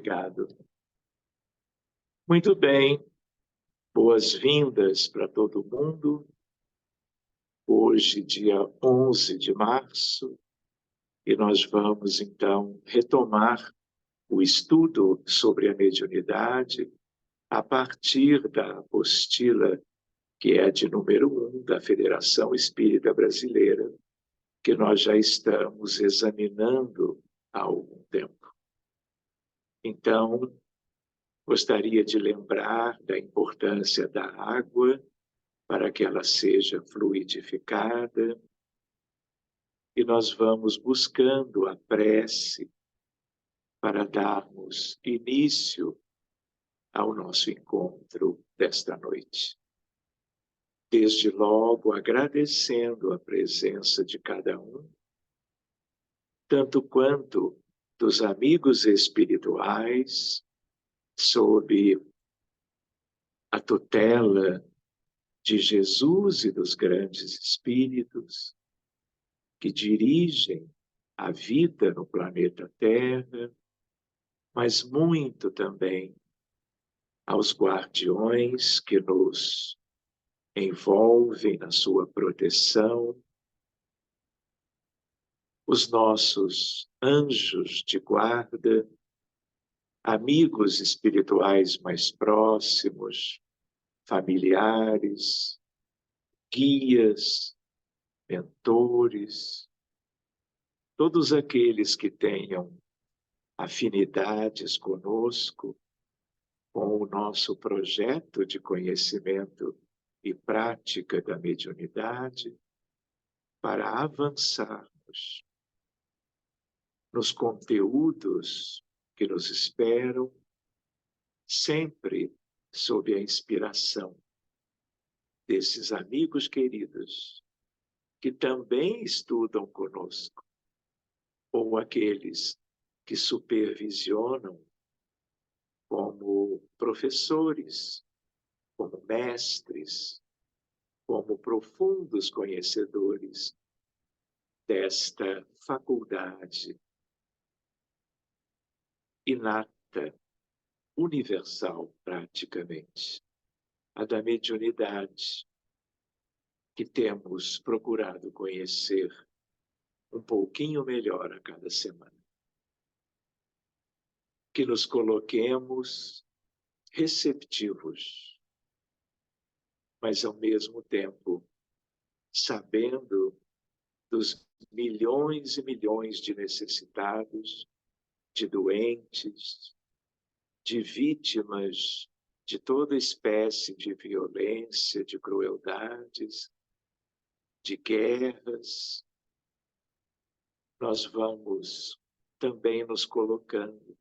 obrigado. Muito bem, boas-vindas para todo mundo. Hoje, dia 11 de março, e nós vamos, então, retomar o estudo sobre a mediunidade a partir da apostila, que é a de número 1 da Federação Espírita Brasileira, que nós já estamos examinando há algum tempo. Então, gostaria de lembrar da importância da água para que ela seja fluidificada, e nós vamos buscando a prece para darmos início ao nosso encontro desta noite. Desde logo agradecendo a presença de cada um, tanto quanto dos amigos espirituais, sob a tutela de Jesus e dos grandes espíritos que dirigem a vida no planeta Terra, mas muito também aos guardiões que nos envolvem na sua proteção, os nossos anjos de guarda, amigos espirituais mais próximos, familiares, guias, mentores, todos aqueles que tenham afinidades conosco, com o nosso projeto de conhecimento e prática da mediunidade, para avançarmos nos conteúdos que nos esperam, sempre sob a inspiração desses amigos queridos que também estudam conosco, ou aqueles que supervisionam como professores, como mestres, como profundos conhecedores desta faculdade inata, universal praticamente, a da mediunidade, que temos procurado conhecer um pouquinho melhor a cada semana. Que nos coloquemos receptivos, mas ao mesmo tempo sabendo dos milhões e milhões de necessitados, de doentes, de vítimas de toda espécie de violência, de crueldades, de guerras. Nós vamos também nos colocando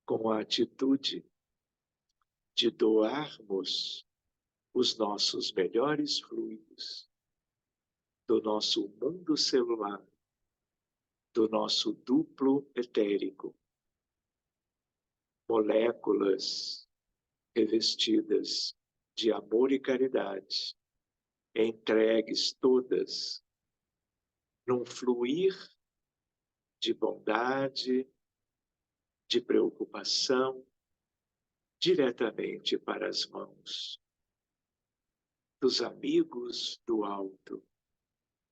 com a atitude de doarmos os nossos melhores fluidos do nosso mundo celular, do nosso duplo etérico, moléculas revestidas de amor e caridade, entregues todas num fluir de bondade, de preocupação, diretamente para as mãos dos amigos do alto,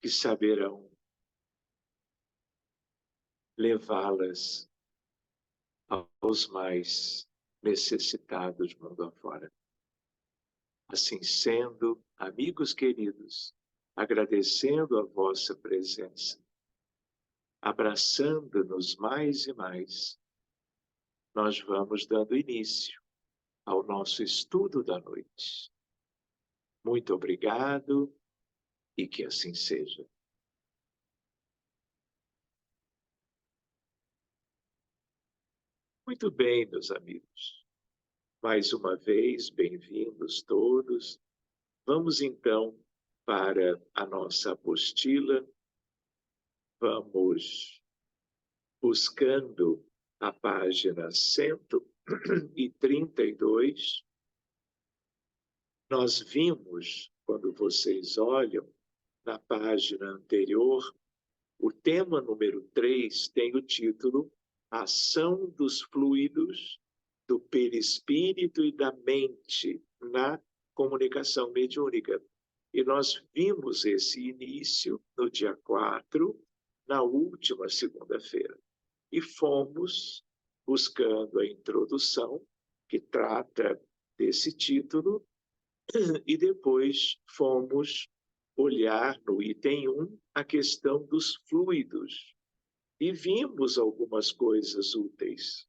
que saberão levá-las aos mais necessitados mundo afora. Assim sendo, amigos queridos, agradecendo a vossa presença, abraçando-nos mais e mais, nós vamos dando início ao nosso estudo da noite. Muito obrigado e que assim seja. Muito bem, meus amigos. Mais uma vez, bem-vindos todos. Vamos então para a nossa apostila. Vamos buscando a página 132. Nós vimos, quando vocês olham, na página anterior, o tema número 3 tem o título a ação dos fluidos do perispírito e da mente na comunicação mediúnica. E nós vimos esse início no dia 4, na última segunda-feira. E fomos buscando a introdução, que trata desse título, e depois fomos olhar no item 1 a questão dos fluidos. E vimos algumas coisas úteis,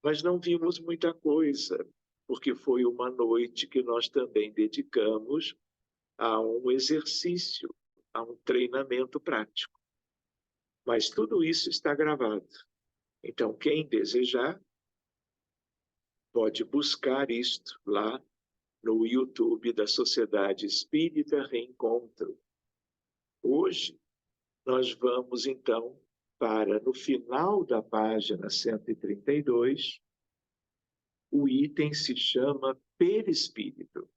mas não vimos muita coisa, porque foi uma noite que nós também dedicamos a um exercício, a um treinamento prático. Mas tudo isso está gravado. Então, quem desejar, pode buscar isto lá no YouTube da Sociedade Espírita Reencontro. Hoje, nós vamos, então, para, no final da página 132, o item se chama perispírito.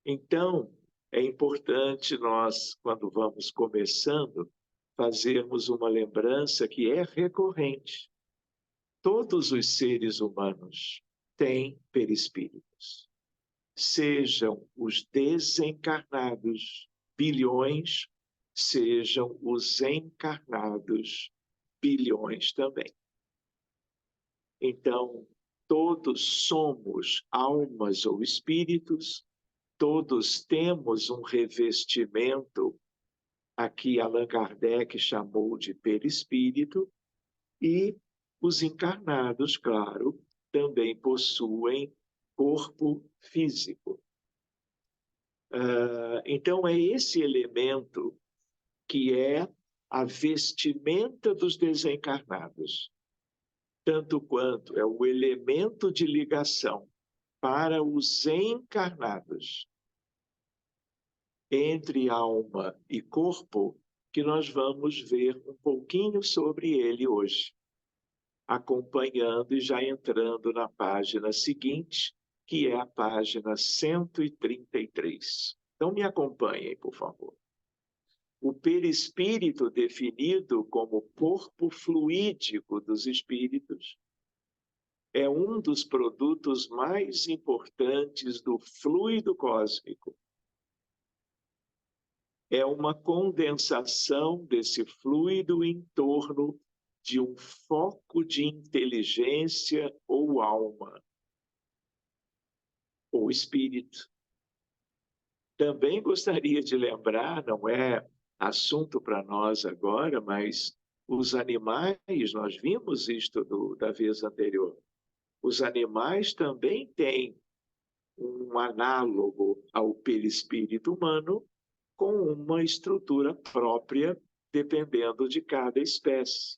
Então, é importante nós, quando vamos começando, fazermos uma lembrança que é recorrente. Todos os seres humanos têm perispíritos. Sejam os desencarnados, bilhões, sejam os encarnados, bilhões também. Então, todos somos almas ou espíritos, todos temos um revestimento, aqui Allan Kardec chamou de perispírito, e os encarnados, claro, também possuem corpo físico. Então, é esse elemento que é a vestimenta dos desencarnados, tanto quanto é o elemento de ligação para os encarnados entre alma e corpo, que nós vamos ver um pouquinho sobre ele hoje, acompanhando e já entrando na página seguinte, que é a página 133. Então, me acompanhem, por favor. O perispírito, definido como corpo fluídico dos espíritos, é um dos produtos mais importantes do fluido cósmico. É uma condensação desse fluido em torno de um foco de inteligência ou alma, ou espírito. Também gostaria de lembrar, não é assunto para nós agora, mas os animais, nós vimos isto da vez anterior, os animais também têm um análogo ao perispírito humano, com uma estrutura própria, dependendo de cada espécie.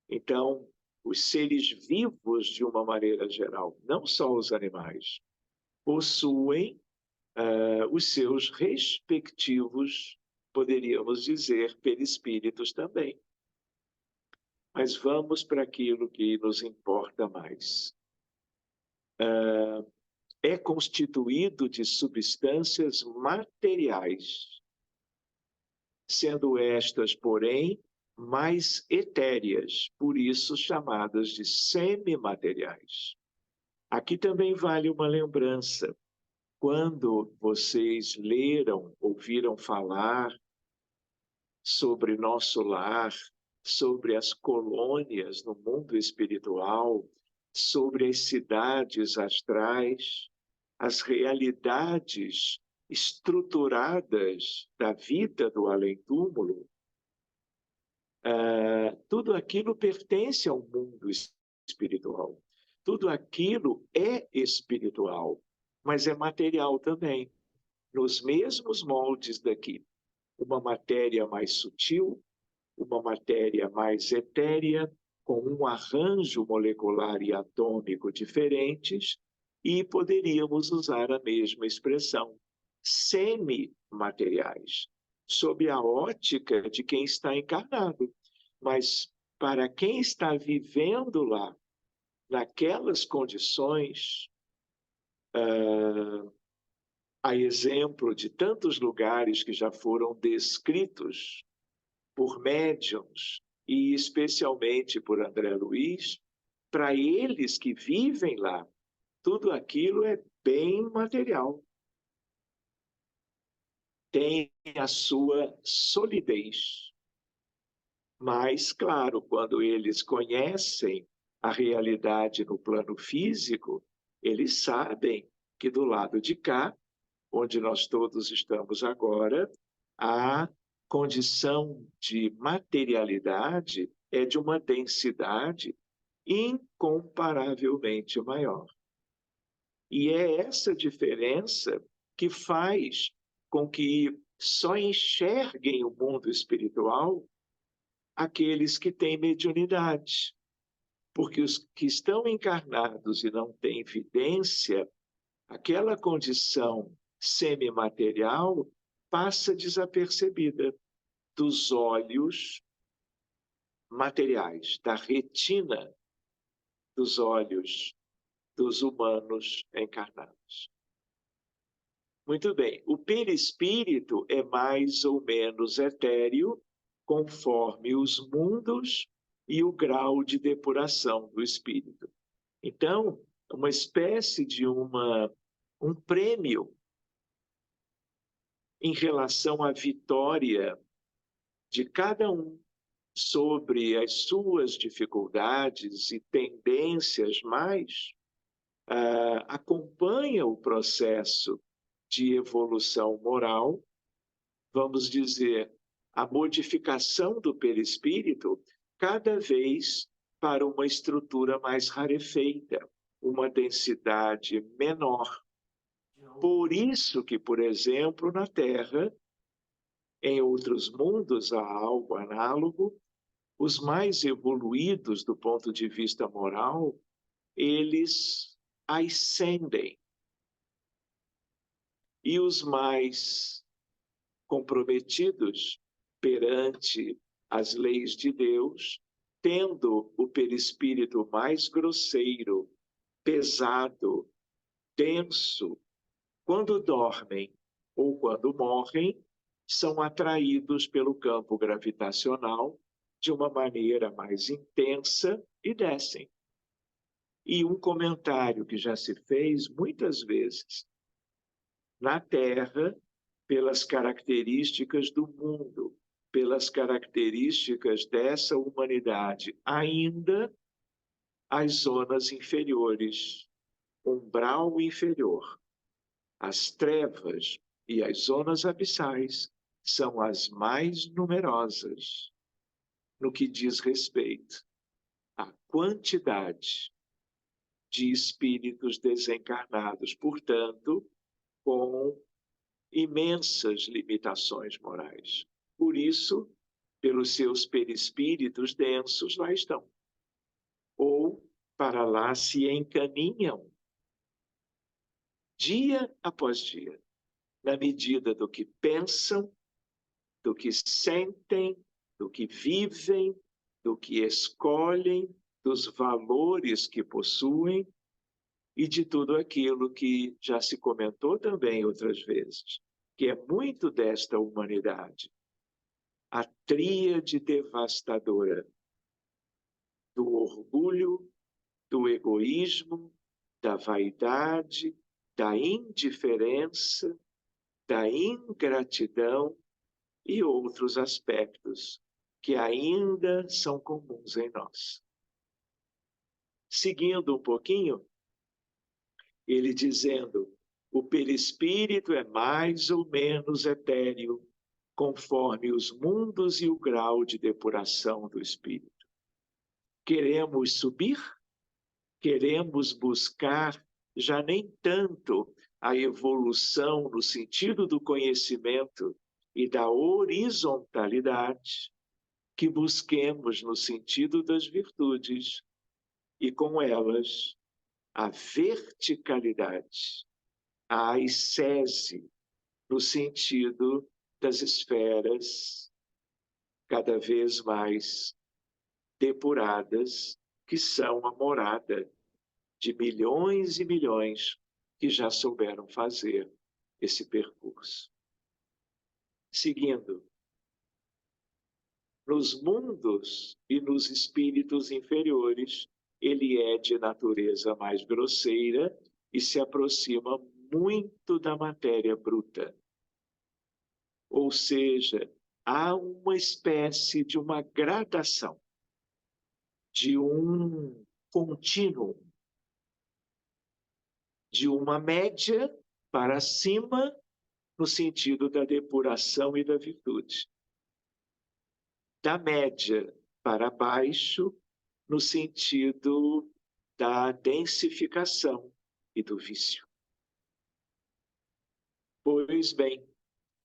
Então, os seres vivos, de uma maneira geral, não só os animais, possuem os seus respectivos, poderíamos dizer, perispíritos também. Mas vamos para aquilo que nos importa mais. É constituído de substâncias materiais, sendo estas, porém, mais etéreas, por isso chamadas de semimateriais. Aqui também vale uma lembrança. Quando vocês leram, ouviram falar sobre nosso lar, sobre as colônias no mundo espiritual, sobre as cidades astrais, as realidades estruturadas da vida do além-túmulo, tudo aquilo pertence ao mundo espiritual. Tudo aquilo é espiritual, mas é material também, nos mesmos moldes daqui. Uma matéria mais sutil, uma matéria mais etérea, com um arranjo molecular e atômico diferentes, e poderíamos usar a mesma expressão, semimateriais, sob a ótica de quem está encarnado. Mas para quem está vivendo lá, naquelas condições, a exemplo de tantos lugares que já foram descritos por médiuns e especialmente por André Luiz, para eles que vivem lá, tudo aquilo é bem material. Tem a sua solidez. Mas, claro, quando eles conhecem a realidade no plano físico, eles sabem que do lado de cá, onde nós todos estamos agora, a condição de materialidade é de uma densidade incomparavelmente maior. E é essa diferença que faz com que só enxerguem o mundo espiritual aqueles que têm mediunidade. Porque os que estão encarnados e não têm vidência, aquela condição semimaterial passa desapercebida dos olhos materiais, da retina dos olhos dos humanos encarnados. Muito bem, o perispírito é mais ou menos etéreo, conforme os mundos e o grau de depuração do espírito. Então, uma espécie de um prêmio em relação à vitória de cada um sobre as suas dificuldades e tendências mais, acompanha o processo de evolução moral, vamos dizer, a modificação do perispírito cada vez para uma estrutura mais rarefeita, uma densidade menor. Por isso que, por exemplo, na Terra, em outros mundos há algo análogo, os mais evoluídos do ponto de vista moral, eles ascendem. E os mais comprometidos perante as leis de Deus, tendo o perispírito mais grosseiro, pesado, denso, quando dormem ou quando morrem, são atraídos pelo campo gravitacional de uma maneira mais intensa e descem. E um comentário que já se fez muitas vezes: na Terra, pelas características do mundo, pelas características dessa humanidade, ainda as zonas inferiores, umbral inferior, as trevas e as zonas abissais são as mais numerosas no que diz respeito à quantidade de espíritos desencarnados, portanto, com imensas limitações morais. Por isso, pelos seus perispíritos densos, lá estão. Ou para lá se encaminham, dia após dia, na medida do que pensam, do que sentem, do que vivem, do que escolhem, dos valores que possuem e de tudo aquilo que já se comentou também outras vezes, que é muito desta humanidade. A tríade devastadora do orgulho, do egoísmo, da vaidade, da indiferença, da ingratidão e outros aspectos que ainda são comuns em nós. Seguindo um pouquinho, ele dizendo: o perispírito é mais ou menos etéreo, conforme os mundos e o grau de depuração do espírito. Queremos subir? Queremos buscar já nem tanto a evolução no sentido do conhecimento e da horizontalidade, que busquemos no sentido das virtudes e com elas a verticalidade, a ascese no sentido das esferas cada vez mais depuradas, que são a morada de milhões e milhões que já souberam fazer esse percurso. Seguindo, Nos mundos e nos espíritos inferiores, ele é de natureza mais grosseira e se aproxima muito da matéria bruta. Ou seja, há uma espécie de uma gradação, de um contínuo, de uma média para cima, no sentido da depuração e da virtude. Da média para baixo, no sentido da densificação e do vício. Pois bem,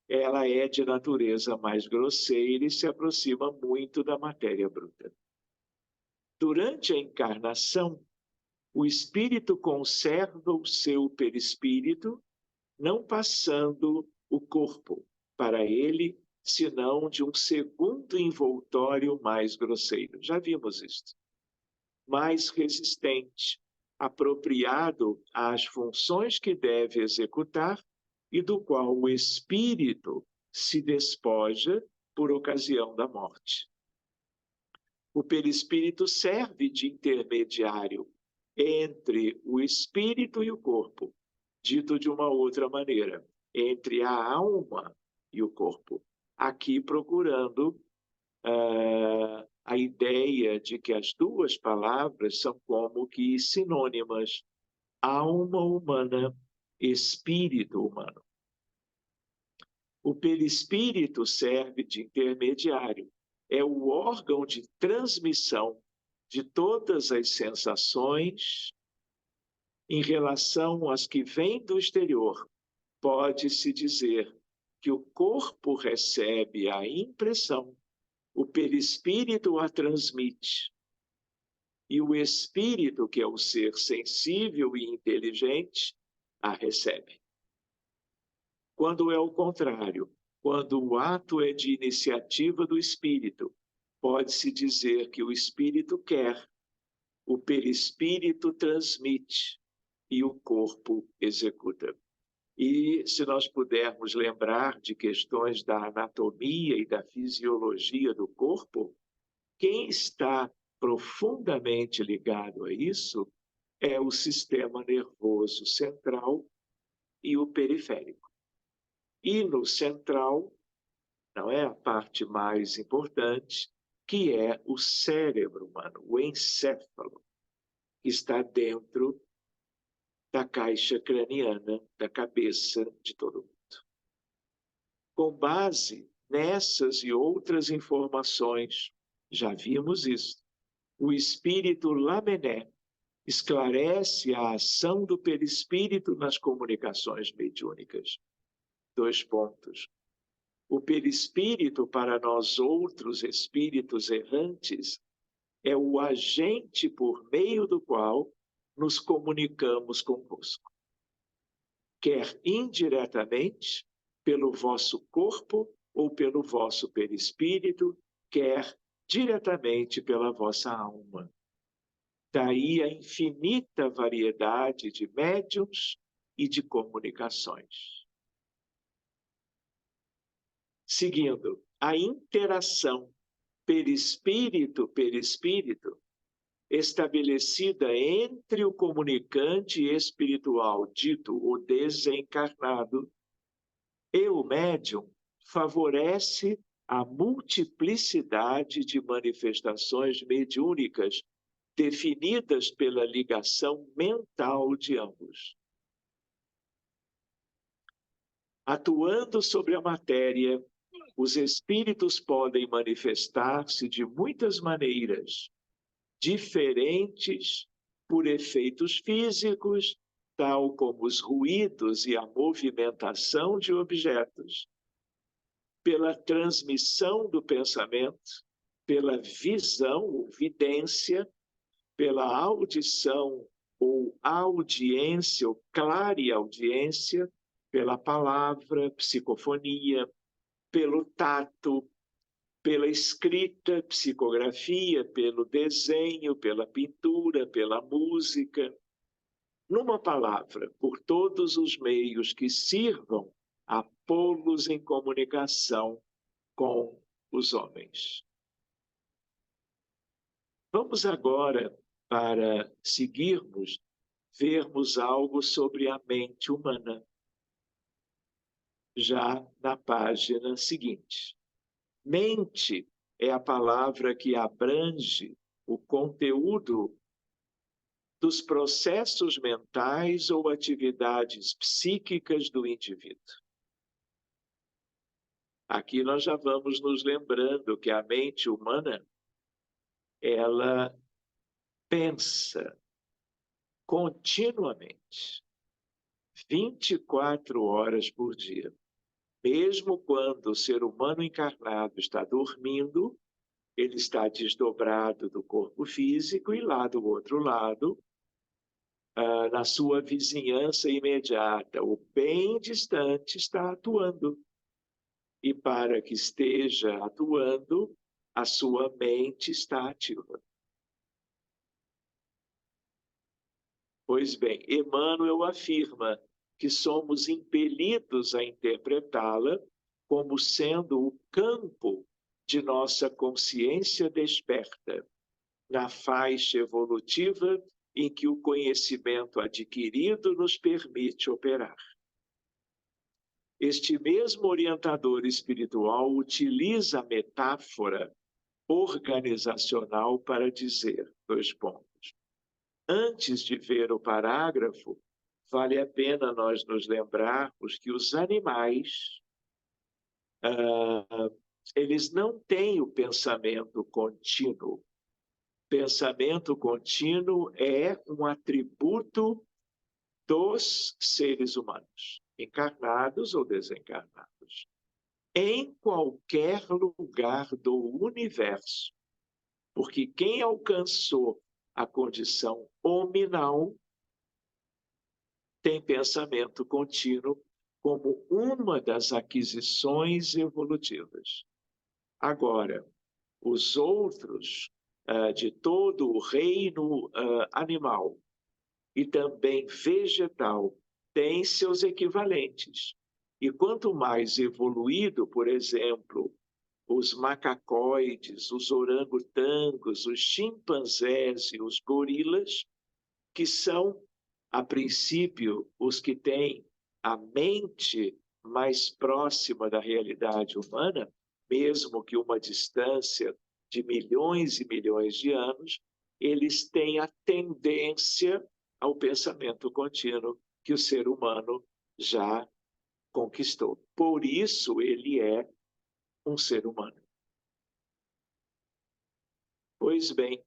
ela é de natureza mais grosseira e se aproxima muito da matéria bruta. Durante a encarnação, o espírito conserva o seu perispírito, não passando o corpo para ele, senão de um segundo envoltório mais grosseiro. Já vimos isto. Mais resistente, apropriado às funções que deve executar e do qual o espírito se despoja por ocasião da morte. O perispírito serve de intermediário entre o espírito e o corpo, dito de uma outra maneira, entre a alma e o corpo. Aqui procurando a ideia de que as duas palavras são como que sinônimas: alma humana, espírito humano. O perispírito serve de intermediário, é o órgão de transmissão de todas as sensações em relação às que vêm do exterior. Pode-se dizer que o corpo recebe a impressão, o perispírito a transmite, e o espírito, que é o ser sensível e inteligente, a recebe. Quando é o contrário, quando o ato é de iniciativa do espírito, pode-se dizer que o espírito quer, o perispírito transmite e o corpo executa. E se nós pudermos lembrar de questões da anatomia e da fisiologia do corpo, quem está profundamente ligado a isso é o sistema nervoso central e o periférico. E no central, não é a parte mais importante, que é o cérebro humano, o encéfalo, que está dentro da caixa craniana, da cabeça de todo mundo. Com base nessas e outras informações, já vimos isso, o espírito Lamennais esclarece a ação do perispírito nas comunicações mediúnicas. 2 pontos. O perispírito, para nós outros espíritos errantes, é o agente por meio do qual nos comunicamos convosco. Quer indiretamente, pelo vosso corpo ou pelo vosso perispírito, quer diretamente pela vossa alma. Daí a infinita variedade de médiuns e de comunicações. Seguindo, a interação perispírito-perispírito, estabelecida entre o comunicante espiritual, dito o desencarnado, e o médium, favorece a multiplicidade de manifestações mediúnicas definidas pela ligação mental de ambos. Atuando sobre a matéria, os espíritos podem manifestar-se de muitas maneiras, diferentes por efeitos físicos, tal como os ruídos e a movimentação de objetos, pela transmissão do pensamento, pela visão ou vidência, pela audição ou audiência ou clareaudiência, pela palavra, psicofonia, pelo tato, pela escrita, psicografia, pelo desenho, pela pintura, pela música. Numa palavra, por todos os meios que sirvam a pô-los em comunicação com os homens. Vamos agora, para seguirmos, vermos algo sobre a mente humana, já na página seguinte. Mente é a palavra que abrange o conteúdo dos processos mentais ou atividades psíquicas do indivíduo. Aqui nós já vamos nos lembrando que a mente humana, ela pensa continuamente, 24 horas por dia. Mesmo quando o ser humano encarnado está dormindo, ele está desdobrado do corpo físico e lá do outro lado, na sua vizinhança imediata, ou bem distante, está atuando. E para que esteja atuando, a sua mente está ativa. Pois bem, Emmanuel afirma que somos impelidos a interpretá-la como sendo o campo de nossa consciência desperta, na faixa evolutiva em que o conhecimento adquirido nos permite operar. Este mesmo orientador espiritual utiliza a metáfora organizacional para dizer, dois pontos. Antes de ver o parágrafo, vale a pena nós nos lembrarmos que os animais, eles não têm o pensamento contínuo. Pensamento contínuo é um atributo dos seres humanos, encarnados ou desencarnados, em qualquer lugar do universo. Porque quem alcançou a condição hominal tem pensamento contínuo como uma das aquisições evolutivas. Agora, os outros de todo o reino animal e também vegetal têm seus equivalentes. E quanto mais evoluído, por exemplo, os macacoides, os orangotangos, os chimpanzés e os gorilas, que são, a princípio, os que têm a mente mais próxima da realidade humana, mesmo que uma distância de milhões e milhões de anos, eles têm a tendência ao pensamento contínuo que o ser humano já conquistou. Por isso, ele é um ser humano. Pois bem,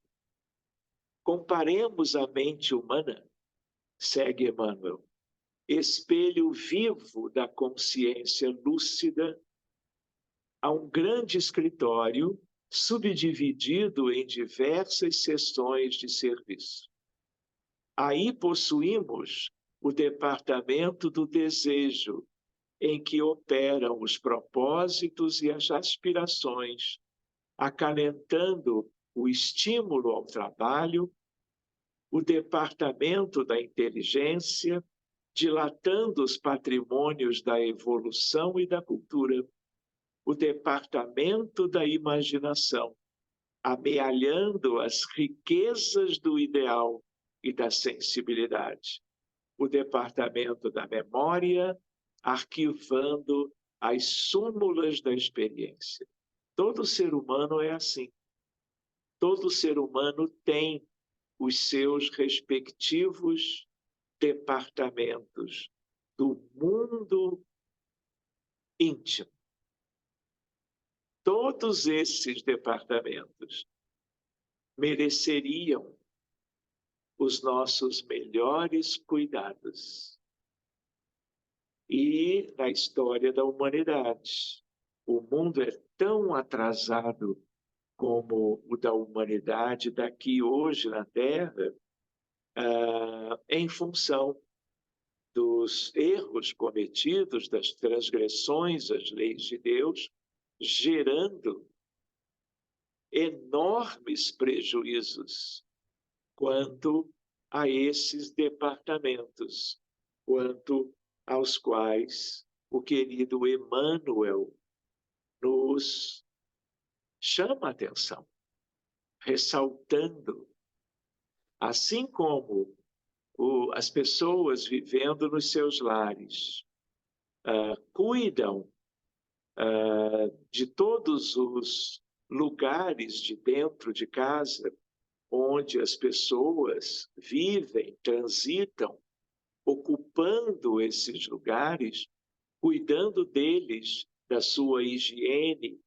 comparemos a mente humana, segue Emmanuel, espelho vivo da consciência lúcida, a um grande escritório subdividido em diversas seções de serviço. Aí possuímos o departamento do desejo, em que operam os propósitos e as aspirações, acalentando o estímulo ao trabalho, o departamento da inteligência, dilatando os patrimônios da evolução e da cultura, o departamento da imaginação, amealhando as riquezas do ideal e da sensibilidade, o departamento da memória, arquivando as súmulas da experiência. Todo ser humano é assim. Todo ser humano tem os seus respectivos departamentos do mundo íntimo. Todos esses departamentos mereceriam os nossos melhores cuidados. E na história da humanidade, o mundo é tão atrasado como o da humanidade daqui hoje na Terra, em função dos erros cometidos, das transgressões às leis de Deus, gerando enormes prejuízos quanto a esses departamentos, quanto aos quais o querido Emmanuel nos chama a atenção. ressaltando, assim como as pessoas vivendo nos seus lares cuidam de todos os lugares de dentro de casa onde as pessoas vivem, transitam, ocupando esses lugares, cuidando deles, da sua higiene,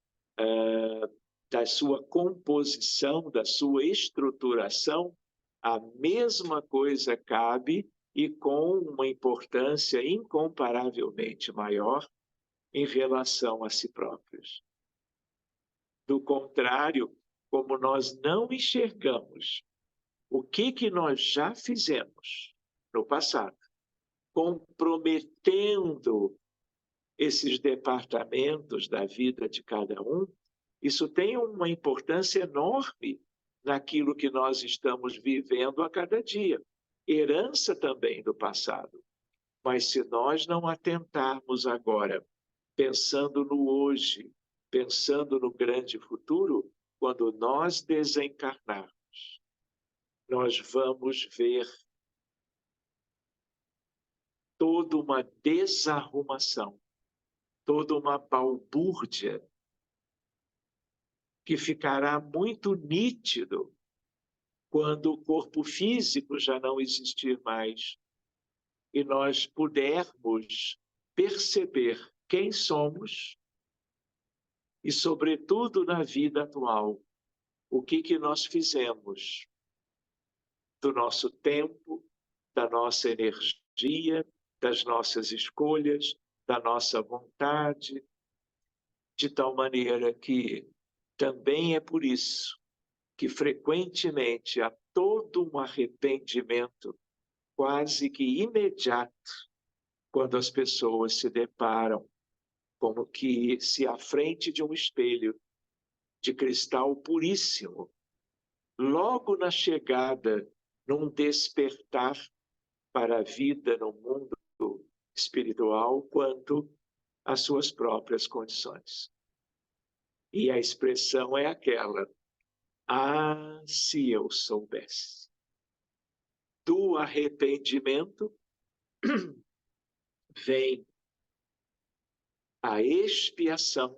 da sua composição, da sua estruturação, a mesma coisa cabe e com uma importância incomparavelmente maior em relação a si próprios. Do contrário, como nós não enxergamos o que nós já fizemos no passado, comprometendo esses departamentos da vida de cada um, isso tem uma importância enorme naquilo que nós estamos vivendo a cada dia. Herança também do passado. Mas se nós não atentarmos agora, pensando no hoje, pensando no grande futuro, quando nós desencarnarmos, nós vamos ver toda uma desarrumação, toda uma balbúrdia que ficará muito nítido quando o corpo físico já não existir mais e nós pudermos perceber quem somos e, sobretudo, na vida atual, o que nós fizemos do nosso tempo, da nossa energia, das nossas escolhas, da nossa vontade, de tal maneira que também é por isso que frequentemente há todo um arrependimento quase que imediato quando as pessoas se deparam como que se à frente de um espelho de cristal puríssimo, logo na chegada, num despertar para a vida no mundo espiritual, quanto às suas próprias condições. E a expressão é aquela: ah, se eu soubesse. Do arrependimento vem a expiação,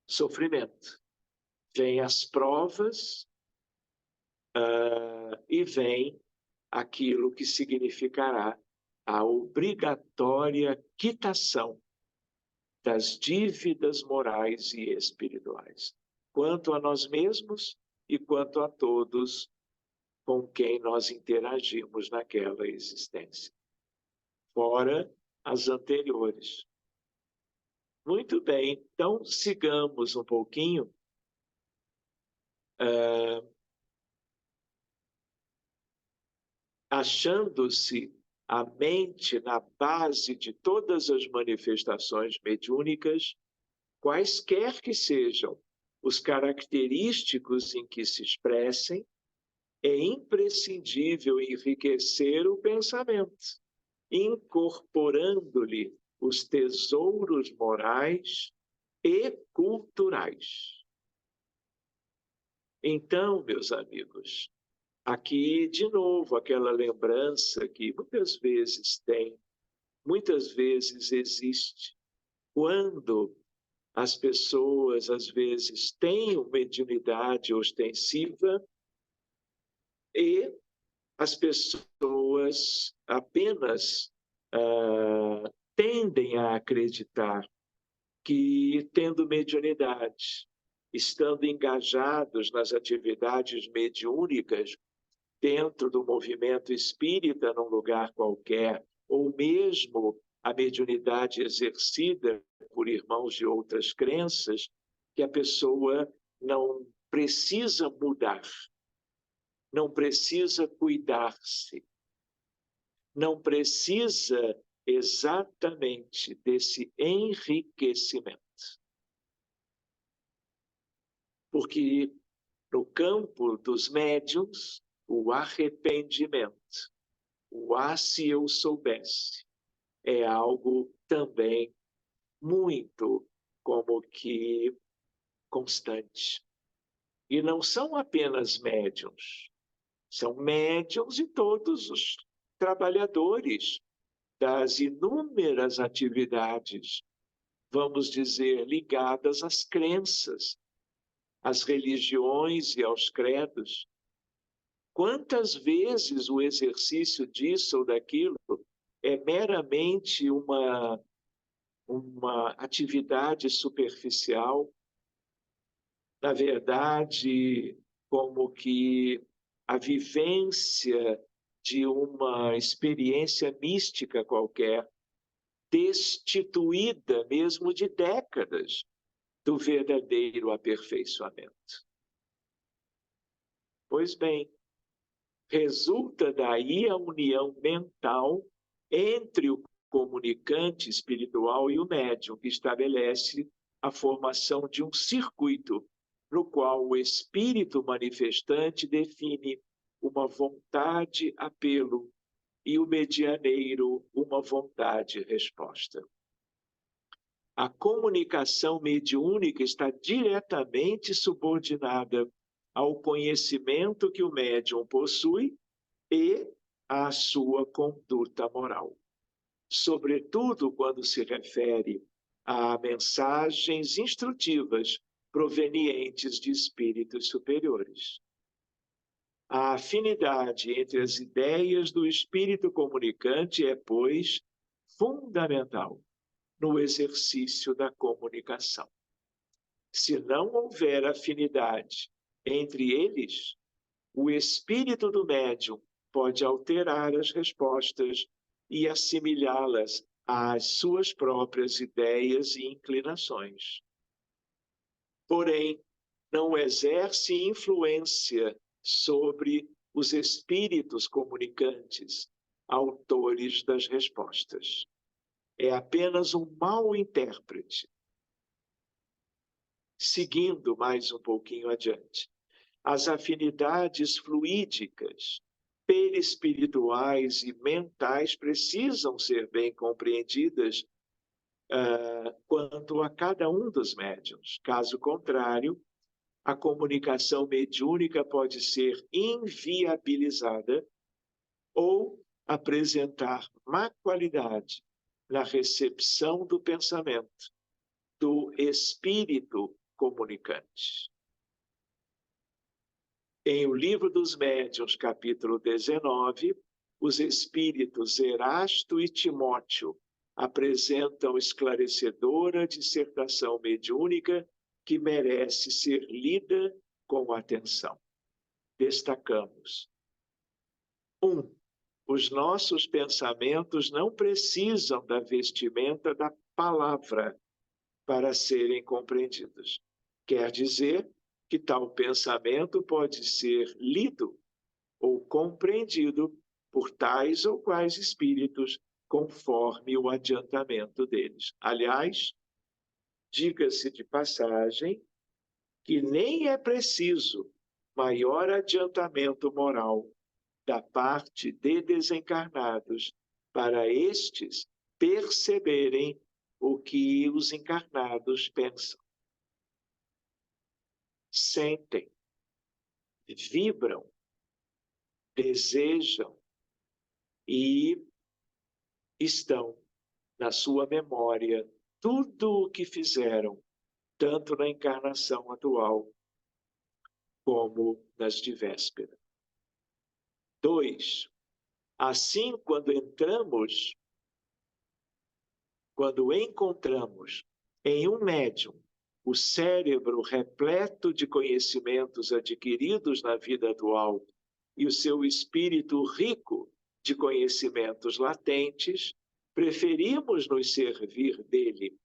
sofrimento. Vem as provas e vem aquilo que significará a obrigatória quitação das dívidas morais e espirituais, quanto a nós mesmos e quanto a todos com quem nós interagimos naquela existência, fora as anteriores. Muito bem, então sigamos um pouquinho achando-se a mente na base de todas as manifestações mediúnicas, quaisquer que sejam os característicos em que se expressem, é imprescindível enriquecer o pensamento, incorporando-lhe os tesouros morais e culturais. Então, meus amigos, aqui, de novo, aquela lembrança que muitas vezes tem, muitas vezes existe, quando as pessoas, às vezes, têm uma mediunidade ostensiva e as pessoas apenas tendem a acreditar que, tendo mediunidade, estando engajados nas atividades mediúnicas, dentro do movimento espírita, num lugar qualquer, ou mesmo a mediunidade exercida por irmãos de outras crenças, que a pessoa não precisa mudar, não precisa cuidar-se, não precisa exatamente desse enriquecimento. Porque no campo dos médiuns, o arrependimento, o ah, se eu soubesse, é algo também muito como que constante. E não são apenas médiuns, são médiuns e todos os trabalhadores das inúmeras atividades, vamos dizer, ligadas às crenças, às religiões e aos credos. Quantas vezes o exercício disso ou daquilo é meramente uma atividade superficial, na verdade, como que a vivência de uma experiência mística qualquer, destituída mesmo de décadas do verdadeiro aperfeiçoamento. Pois bem, resulta daí a união mental entre o comunicante espiritual e o médium, que estabelece a formação de um circuito no qual o espírito manifestante define uma vontade-apelo e o medianeiro uma vontade-resposta. A comunicação mediúnica está diretamente subordinada ao conhecimento que o médium possui e à sua conduta moral. Sobretudo quando se refere a mensagens instrutivas provenientes de espíritos superiores. A afinidade entre as ideias do espírito comunicante é, pois, fundamental no exercício da comunicação. Se não houver afinidade entre eles, o espírito do médium pode alterar as respostas e assimilá-las às suas próprias ideias e inclinações. Porém, não exerce influência sobre os espíritos comunicantes, autores das respostas. É apenas um mau intérprete. Seguindo mais um pouquinho adiante, as afinidades fluídicas, perispirituais e mentais precisam ser bem compreendidas quanto a cada um dos médiuns. Caso contrário, a comunicação mediúnica pode ser inviabilizada ou apresentar má qualidade na recepção do pensamento do espírito comunicante. Em O Livro dos Médiuns, capítulo 19, os espíritos Erasto e Timóteo apresentam esclarecedora dissertação mediúnica que merece ser lida com atenção. Destacamos: 1. Os nossos pensamentos não precisam da vestimenta da palavra para serem compreendidos. Quer dizer que tal pensamento pode ser lido ou compreendido por tais ou quais espíritos, conforme o adiantamento deles. Aliás, diga-se de passagem que nem é preciso maior adiantamento moral da parte de desencarnados para estes perceberem o que os encarnados pensam, sentem, vibram, desejam e estão na sua memória tudo o que fizeram, tanto na encarnação atual como nas de véspera. 2. Assim, quando encontramos em um médium o cérebro repleto de conhecimentos adquiridos na vida atual e o seu espírito rico de conhecimentos latentes, preferimos nos servir dele,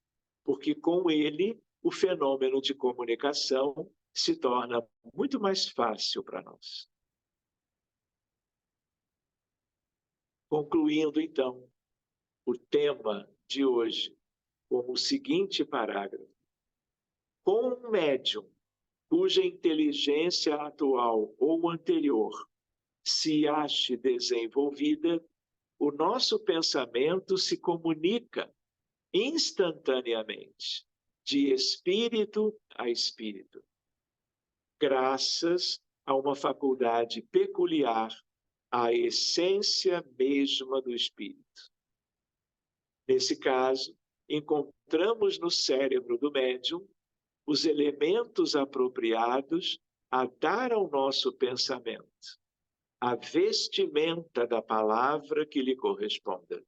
porque com ele o fenômeno de comunicação se torna muito mais fácil para nós. Concluindo, então, o tema de hoje com o seguinte parágrafo: com um médium cuja inteligência atual ou anterior se ache desenvolvida, o nosso pensamento se comunica instantaneamente, de espírito a espírito. graças a uma faculdade peculiar, à essência mesma do espírito. Nesse caso, encontramos no cérebro do médium os elementos apropriados a dar ao nosso pensamento a vestimenta da palavra que lhe corresponda.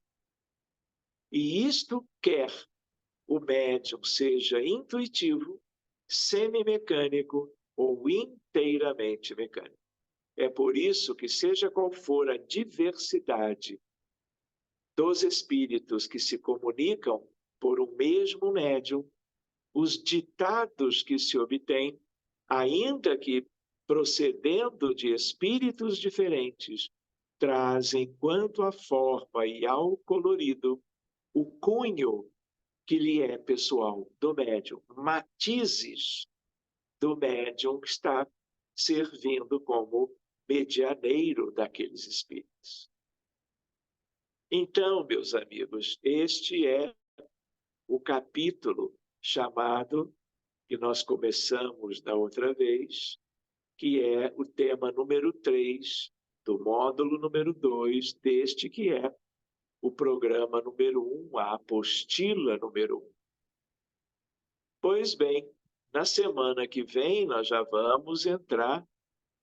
E isto quer o médium seja intuitivo, semimecânico ou inteiramente mecânico. É por isso que, seja qual for a diversidade dos espíritos que se comunicam por um mesmo médium, os ditados que se obtêm, ainda que procedendo de espíritos diferentes, trazem, quanto à forma e ao colorido, o cunho que lhe é pessoal do médium, matizes do médium que está servindo como medianeiro daqueles espíritos. Então, meus amigos, este é o capítulo chamado, que nós começamos da outra vez, que é o tema número 3 do módulo número 2 deste que é o programa número 1, a apostila número 1. Pois bem, na semana que vem nós já vamos entrar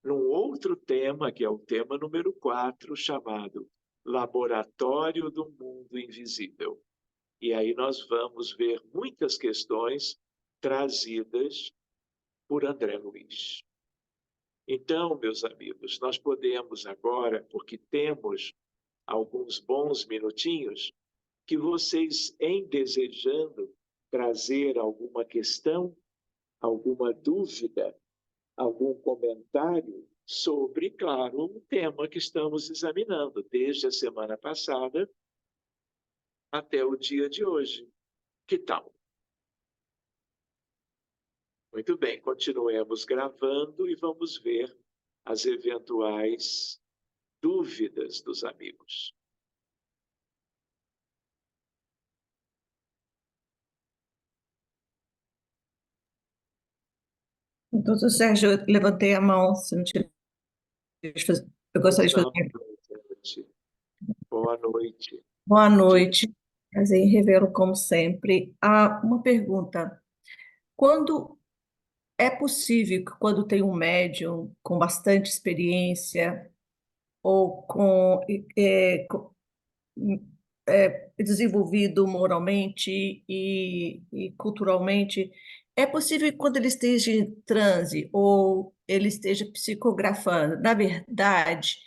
num outro tema, que é o tema número 4, chamado Laboratório do Mundo Invisível. E aí nós vamos ver muitas questões trazidas por André Luiz. Então, meus amigos, nós podemos agora, porque temos alguns bons minutinhos, que vocês, em desejando trazer alguma questão, alguma dúvida, algum comentário sobre, claro, um tema que estamos examinando desde a semana passada até o dia de hoje. Que tal? Muito bem, continuemos gravando e vamos ver as eventuais dúvidas dos amigos. Doutor Sérgio, eu levantei a mão, se não tiver, eu gostaria de fazer. Boa noite. Boa noite, prazer em revê-lo como sempre. Uma pergunta: quando é possível que, quando tem um médium com bastante experiência ou desenvolvido moralmente e culturalmente, é possível que, quando ele esteja em transe ou ele esteja psicografando, na verdade,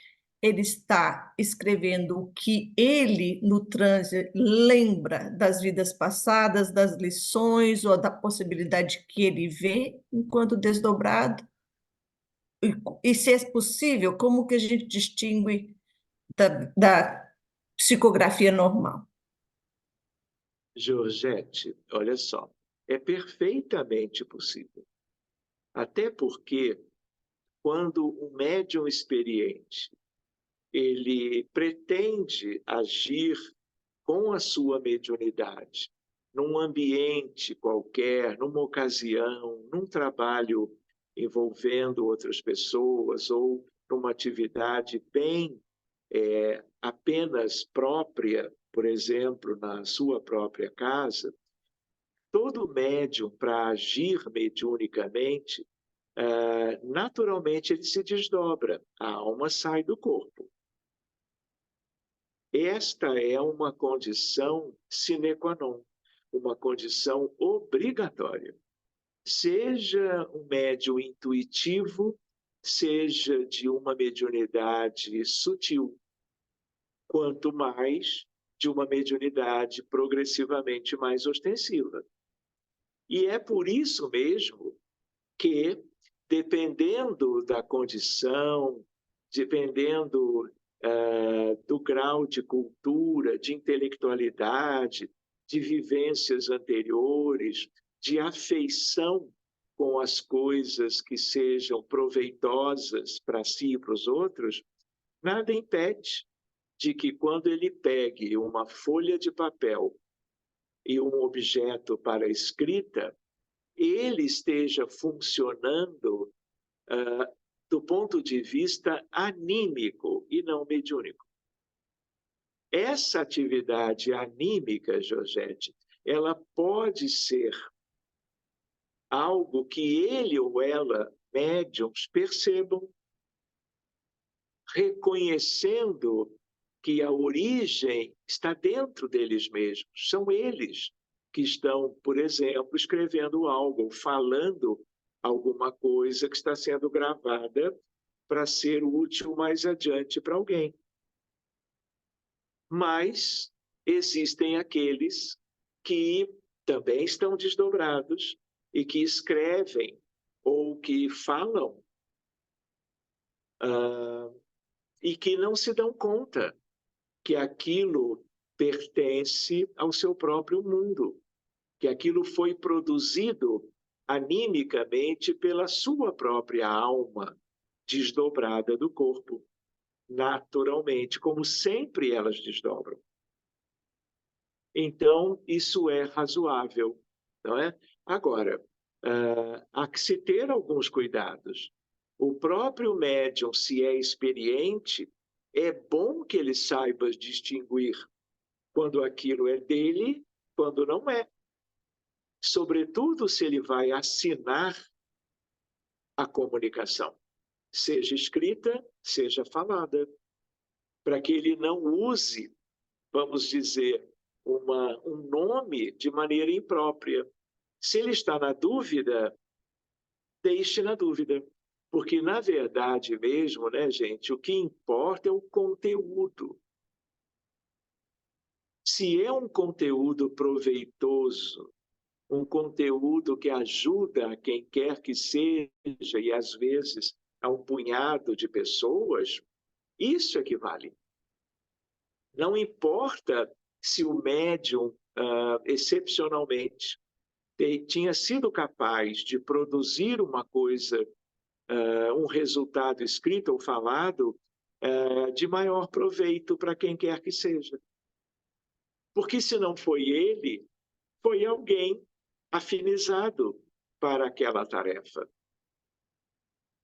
ele está escrevendo o que ele, no transe, lembra das vidas passadas, das lições ou da possibilidade que ele vê enquanto desdobrado? E se é possível, como que a gente distingue da psicografia normal? Georgette, olha só, é perfeitamente possível. Até porque, quando um médium experiente ele pretende agir com a sua mediunidade num ambiente qualquer, numa ocasião, num trabalho envolvendo outras pessoas ou numa atividade bem apenas própria, por exemplo, na sua própria casa, todo médium, para agir mediunicamente, naturalmente ele se desdobra, a alma sai do corpo. Esta é uma condição sine qua non, uma condição obrigatória. Seja um médium intuitivo, seja de uma mediunidade sutil, quanto mais de uma mediunidade progressivamente mais ostensiva. E é por isso mesmo que, dependendo da condição, dependendo do grau de cultura, de intelectualidade, de vivências anteriores, de afeição com as coisas que sejam proveitosas para si e para os outros, nada impede de que, quando ele pegue uma folha de papel e um objeto para escrita, ele esteja funcionando do ponto de vista anímico e não mediúnico. Essa atividade anímica, Georgette, ela pode ser algo que ele ou ela, médiums, percebam, reconhecendo que a origem está dentro deles mesmos. São eles que estão, por exemplo, escrevendo algo, falando alguma coisa que está sendo gravada para ser útil mais adiante para alguém. Mas existem aqueles que também estão desdobrados e que escrevem ou que falam e que não se dão conta que aquilo pertence ao seu próprio mundo, que aquilo foi produzido animicamente pela sua própria alma desdobrada do corpo, naturalmente, como sempre elas desdobram. Então, isso é razoável, não é? Agora, há que se ter alguns cuidados. O próprio médium, se é experiente, é bom que ele saiba distinguir quando aquilo é dele, quando não é. Sobretudo se ele vai assinar a comunicação, seja escrita, seja falada, para que ele não use, vamos dizer, um nome de maneira imprópria. Se ele está na dúvida, deixe na dúvida. Porque, na verdade mesmo, né, gente, o que importa é o conteúdo. Se é um conteúdo proveitoso, um conteúdo que ajuda a quem quer que seja, e às vezes a um punhado de pessoas, isso é que vale. Não importa se o médium, excepcionalmente, tinha sido capaz de produzir uma coisa, um resultado escrito ou falado, de maior proveito para quem quer que seja. Porque se não foi ele, foi alguém afinizado para aquela tarefa.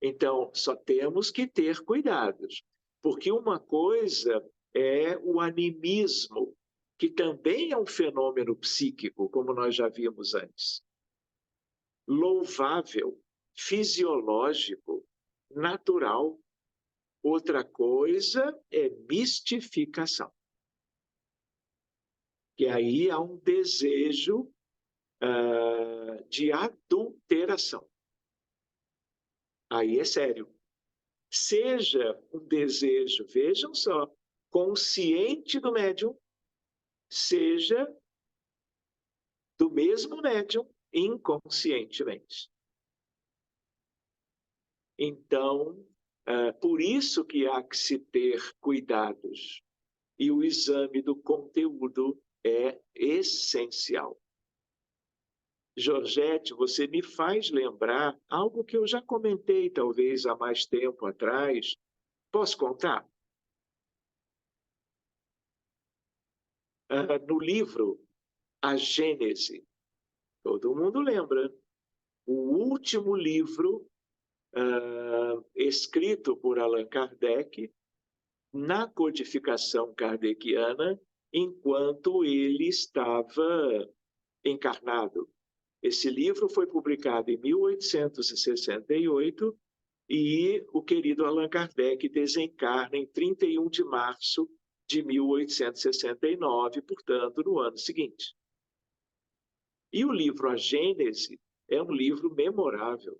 Então, só temos que ter cuidados, porque uma coisa é o animismo, que também é um fenômeno psíquico, como nós já vimos antes. Louvável, fisiológico, natural. Outra coisa é mistificação. Que aí há um desejo de adulteração. Aí é sério. Seja um desejo, vejam só, consciente do médium, seja do mesmo médium inconscientemente. Então, por isso que há que se ter cuidados. E o exame do conteúdo é essencial. Georgette, você me faz lembrar algo que eu já comentei, talvez, há mais tempo atrás. Posso contar? No livro A Gênese, todo mundo lembra, o último livro escrito por Allan Kardec, na codificação kardeciana, enquanto ele estava encarnado. Esse livro foi publicado em 1868 e o querido Allan Kardec desencarna em 31 de março de 1869, portanto, no ano seguinte. E o livro A Gênese é um livro memorável.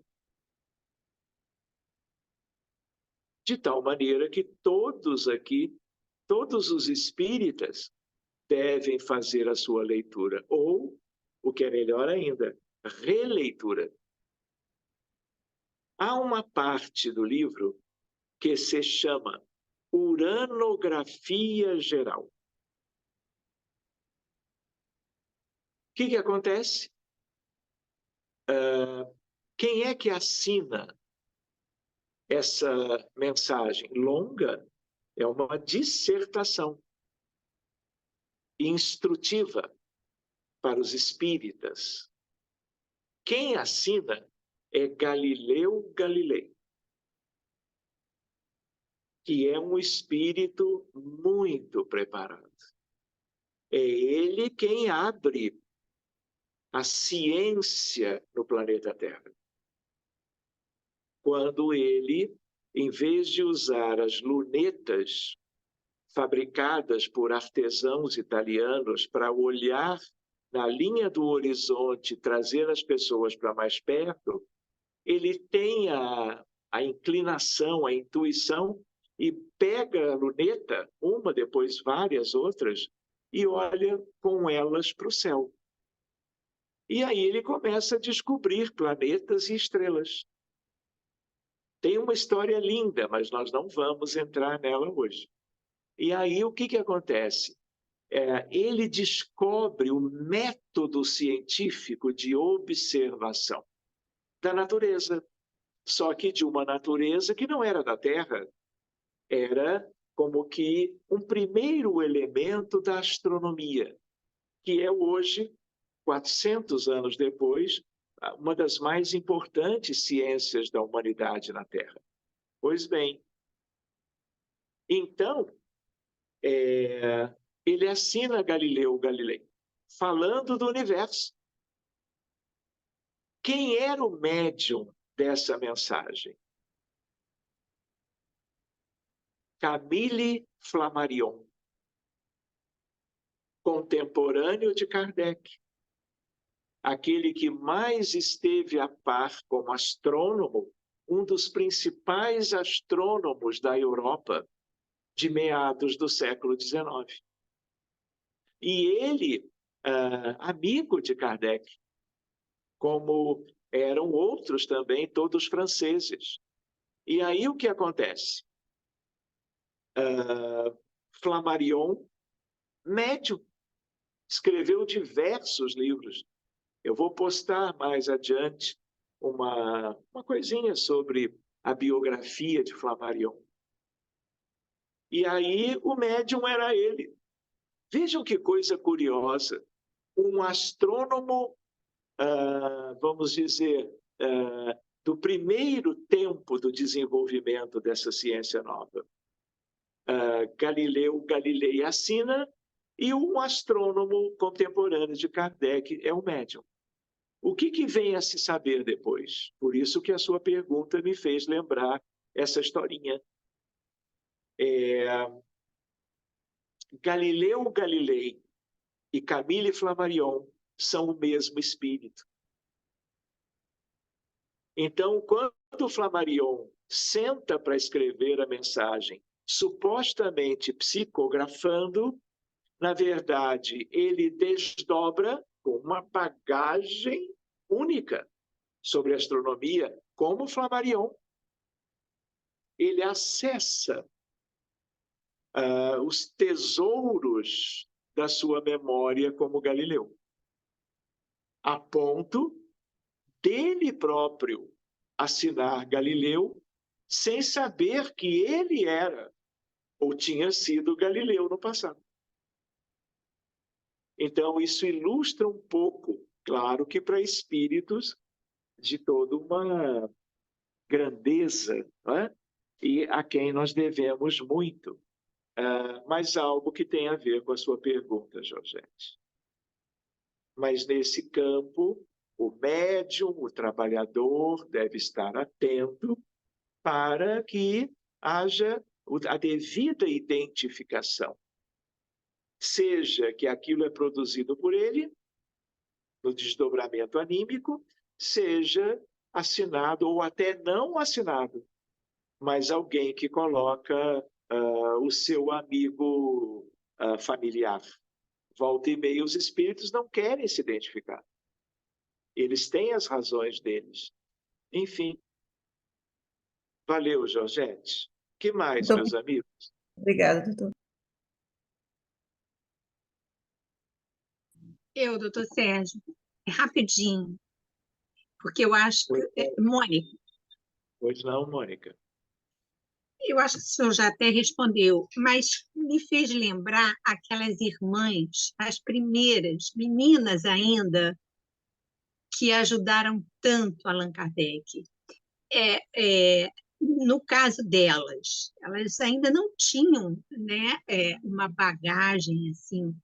De tal maneira que todos aqui, todos os espíritas, devem fazer a sua leitura, ou, o que é melhor ainda, releitura. Há uma parte do livro que se chama Uranografia Geral. O que acontece? Quem é que assina essa mensagem longa? É uma dissertação instrutiva para os espíritas. Quem assina é Galileu Galilei. que é um espírito muito preparado. É ele quem abre a ciência no planeta Terra. Quando ele, em vez de usar as lunetas fabricadas por artesãos italianos para olhar na linha do horizonte, trazer as pessoas para mais perto, ele tem a inclinação, a intuição, e pega a luneta, uma, depois várias outras, e olha com elas para o céu. E aí ele começa a descobrir planetas e estrelas. Tem uma história linda, mas nós não vamos entrar nela hoje. E aí o que acontece? Ele descobre o método científico de observação da natureza, só que de uma natureza que não era da Terra, era como que um primeiro elemento da astronomia, que é hoje, 400 anos depois, uma das mais importantes ciências da humanidade na Terra. Pois bem, então, ele assina Galileu Galilei, falando do universo. Quem era o médium dessa mensagem? Camille Flammarion, contemporâneo de Kardec, aquele que mais esteve a par como astrônomo, um dos principais astrônomos da Europa de meados do século XIX. E ele, amigo de Kardec, como eram outros também, todos franceses. E aí o que acontece? Flammarion, médium, escreveu diversos livros. Eu vou postar mais adiante uma coisinha sobre a biografia de Flammarion. E aí o médium era ele. Vejam que coisa curiosa. Um astrônomo, vamos dizer, do primeiro tempo do desenvolvimento dessa ciência nova. Galileu Galilei assina, e um astrônomo contemporâneo de Kardec é o médium. O que vem a se saber depois? Por isso que a sua pergunta me fez lembrar essa historinha. Galileu Galilei e Camille Flammarion são o mesmo espírito. Então, quando Flammarion senta para escrever a mensagem, supostamente psicografando, na verdade, ele desdobra com uma bagagem única sobre astronomia, como Flammarion. Ele acessa os tesouros da sua memória como Galileu, a ponto dele próprio assinar Galileu sem saber que ele era ou tinha sido Galileu no passado. Então, isso ilustra um pouco, claro que para espíritos de toda uma grandeza, não é? E a quem nós devemos muito, mas algo que tem a ver com a sua pergunta, Georgette. Mas nesse campo, o médium, o trabalhador, deve estar atento para que haja a devida identificação. Seja que aquilo é produzido por ele, no desdobramento anímico, seja assinado ou até não assinado, mas alguém que coloca o seu amigo familiar. Volta e meia, os espíritos não querem se identificar. Eles têm as razões deles. Enfim. Valeu, Georgette. Que mais, meus amigos? Obrigada, doutor. Doutor Sérgio, rapidinho, porque eu acho que... Mônica. Pois não, Mônica. Eu acho que o senhor já até respondeu, mas me fez lembrar aquelas irmãs, as primeiras, meninas ainda, que ajudaram tanto Allan Kardec. no caso delas, elas ainda não tinham, né, uma bagagem assim,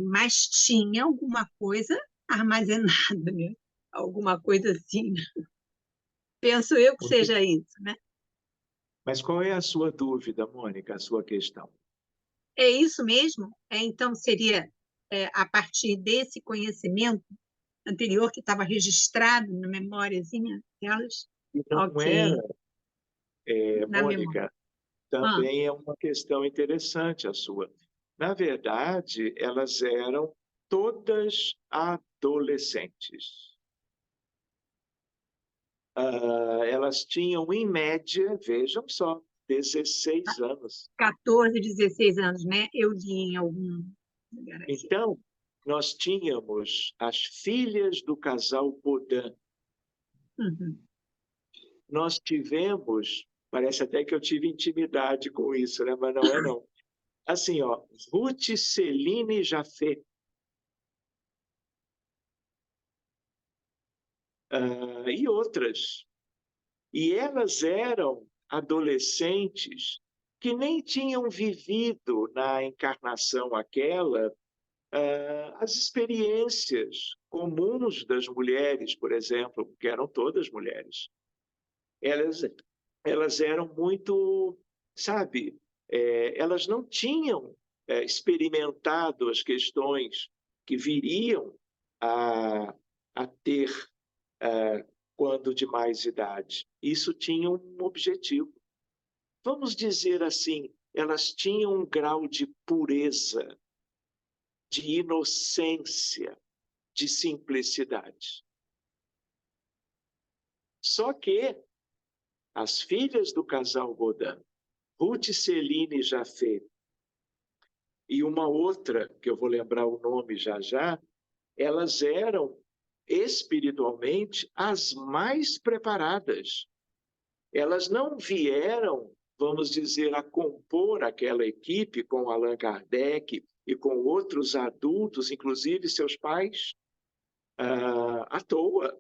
mas tinha alguma coisa armazenada, né? Alguma coisa assim. Penso eu que Muito- seja isso, né? Mas qual é a sua dúvida, Mônica, a sua questão? É isso mesmo? Então, seria a partir desse conhecimento anterior que estava registrado na memóriazinha delas? E não era, Ok, na memória. Mônica, Ah, também é uma questão interessante a sua. Na verdade, elas eram todas adolescentes. Elas tinham, em média, vejam só, 16 anos. 14, 16 anos, né? Eu li em algum lugar aqui. Então, nós tínhamos as filhas do casal Baudin. Uhum. Nós tivemos, parece até que eu tive intimidade com isso, né? Mas não é não. Assim, ó, Ruth, Celine Jafet, e outras. E elas eram adolescentes que nem tinham vivido na encarnação aquela as experiências comuns das mulheres, por exemplo, porque eram todas mulheres. Elas, elas eram muito, sabe, elas não tinham experimentado as questões que viriam a, a ter quando de mais idade. Isso tinha um objetivo. Vamos dizer assim, elas tinham um grau de pureza, de inocência, de simplicidade. Só que as filhas do casal Godin, Ruth, Celine Jafet, e uma outra, que eu vou lembrar o nome já já, elas eram espiritualmente as mais preparadas. Elas não vieram, vamos dizer, a compor aquela equipe com Allan Kardec e com outros adultos, inclusive seus pais, à toa.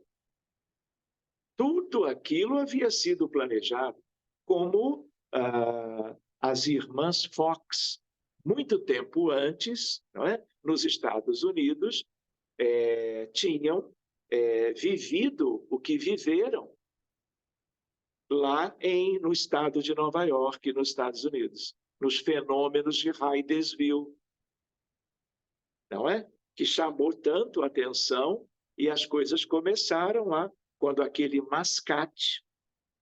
Tudo aquilo havia sido planejado, como as irmãs Fox, muito tempo antes, não é? Nos Estados Unidos, tinham vivido o que viveram lá no estado de Nova York, nos Estados Unidos, nos fenômenos de Hydesville, não é? Que chamou tanto a atenção e as coisas começaram lá, quando aquele mascate,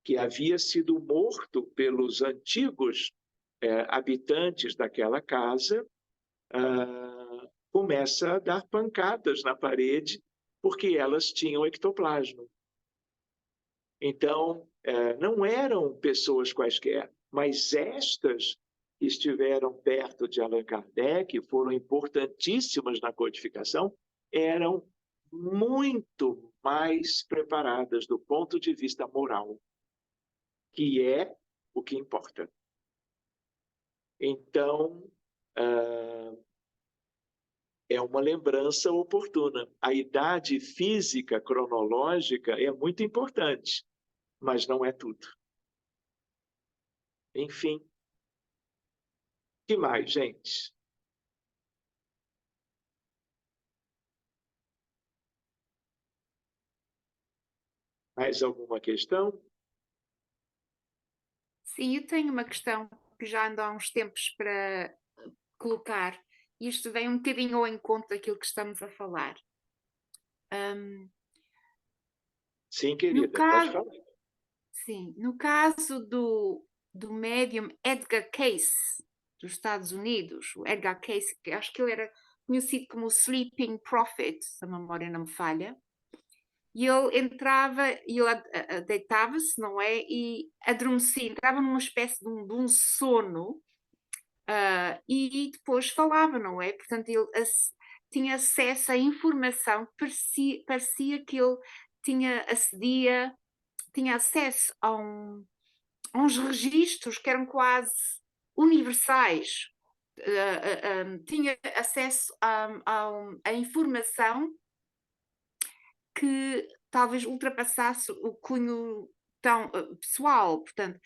que havia sido morto pelos antigos habitantes daquela casa, começa a dar pancadas na parede, porque elas tinham ectoplasma. Então, não eram pessoas quaisquer, mas estas que estiveram perto de Allan Kardec, foram importantíssimas na codificação, eram muito mais preparadas do ponto de vista moral, que é o que importa. Então, é uma lembrança oportuna. A idade física cronológica é muito importante, mas não é tudo. Enfim, que mais, gente? Mais alguma questão? Sim, eu tenho uma questão que já ando há uns tempos para colocar. Isto vem um bocadinho ao encontro daquilo que estamos a falar. Sim, No querida, pode caso, falar. sim, no caso do médium Edgar Cayce, dos Estados Unidos, o Edgar Cayce, que acho que ele era conhecido como o Sleeping Prophet, se a memória não me falha, e ele entrava, e ele deitava-se, não é? E adormecia, entrava numa espécie de um sono, e depois falava, não é? Portanto, ele tinha acesso à informação, parecia que ele tinha acesso a uns registros que eram quase universais. Tinha acesso a informação que talvez ultrapassasse o cunho tão pessoal, portanto,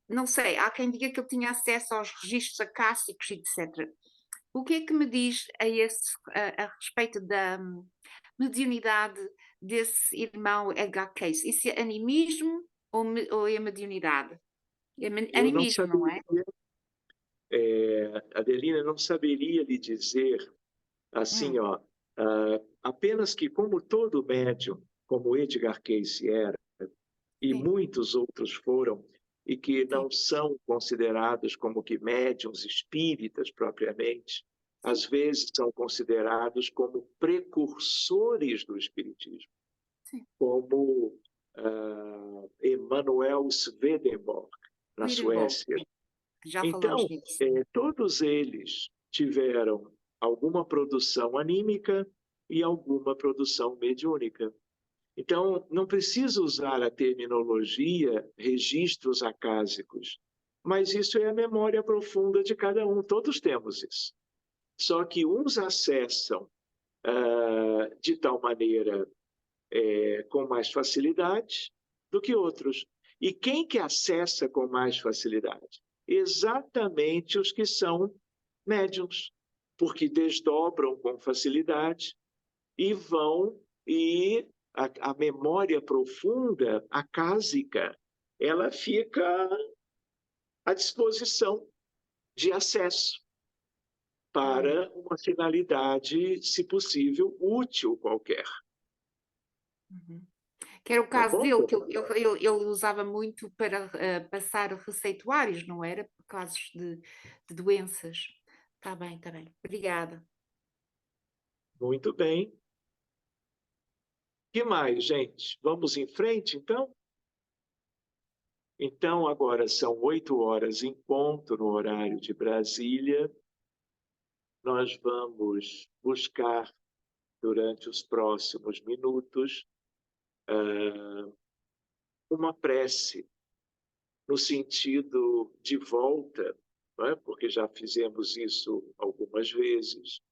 não sei, há quem diga que ele tinha acesso aos registros acásticos, etc. O que é que me diz a respeito da mediunidade desse irmão Edgar Cayce? Isso é animismo ou é mediunidade? É Eu não animismo, não saberia, é? Adelina, não saberia lhe dizer assim, ó, apenas que como todo médium, como Edgar Cayce era, e Sim, muitos outros foram, e que sim, não são considerados como que médiums espíritas propriamente, às vezes são considerados como precursores do espiritismo, sim. como Emanuel Swedenborg, na Swedenborg, Suécia. já falamos Então, nisso. todos eles tiveram alguma produção anímica e alguma produção mediúnica. Então, não precisa usar a terminologia registros acásicos, mas isso é a memória profunda de cada um, todos temos isso. Só que uns acessam de tal maneira com mais facilidade do que outros. E quem que acessa com mais facilidade? Exatamente os que são médiums, porque desdobram com facilidade e vão e a memória profunda, acásica, ela fica à disposição de acesso para uma finalidade, se possível, útil qualquer. Uhum. Que era o Tá caso bom? dele, que ele usava muito para passar receituários, não era? Por casos de doenças. Está bem, está bem. Obrigada. Muito bem. O que mais, gente? Vamos em frente, então? Então, agora são 8h em ponto no horário de Brasília. Nós vamos buscar, durante os próximos minutos, uma prece no sentido de volta, não é? Porque já fizemos isso algumas vezes,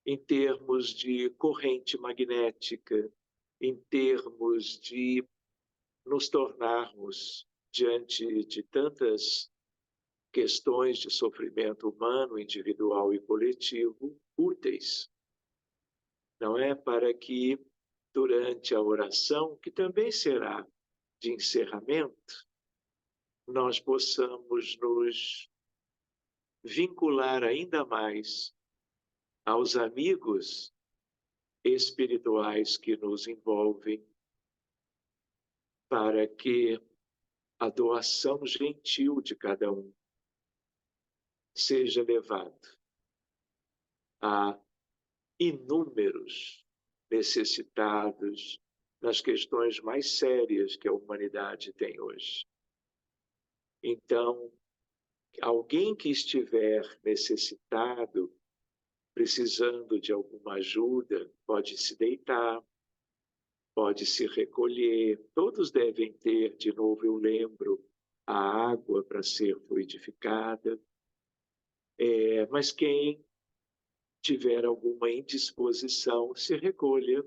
em termos de corrente magnética, em termos de nos tornarmos, diante de tantas questões de sofrimento humano, individual e coletivo, úteis, não é? Para que, durante a oração, que também será de encerramento, nós possamos nos vincular ainda mais aos amigos espirituais que nos envolvem, para que a doação gentil de cada um seja levada a inúmeros necessitados nas questões mais sérias que a humanidade tem hoje. Então, alguém que estiver necessitado, precisando de alguma ajuda, pode se deitar, pode se recolher. Todos devem ter, de novo eu lembro, a água para ser fluidificada. Mas quem tiver alguma indisposição, se recolha,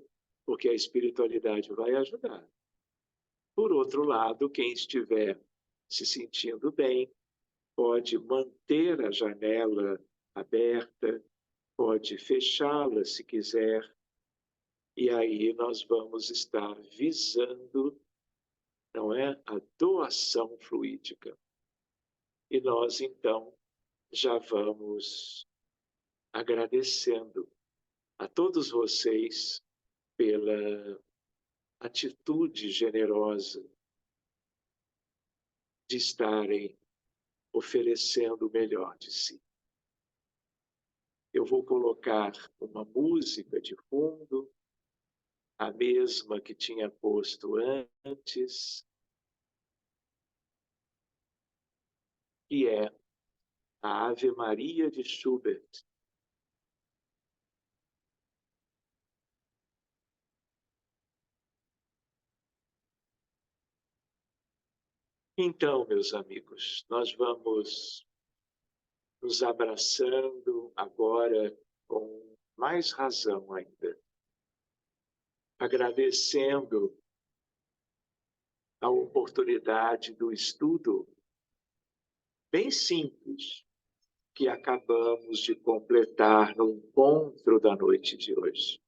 porque a espiritualidade vai ajudar. Por outro lado, quem estiver se sentindo bem, pode manter a janela aberta, pode fechá-la se quiser, e aí nós vamos estar visando, não é, a doação fluídica. E nós, então, já vamos agradecendo a todos vocês pela atitude generosa de estarem oferecendo o melhor de si. Eu vou colocar uma música de fundo, a mesma que tinha posto antes, que é a Ave Maria de Schubert. Então, meus amigos, nós vamos nos abraçando agora com mais razão ainda, agradecendo a oportunidade do estudo bem simples que acabamos de completar no encontro da noite de hoje.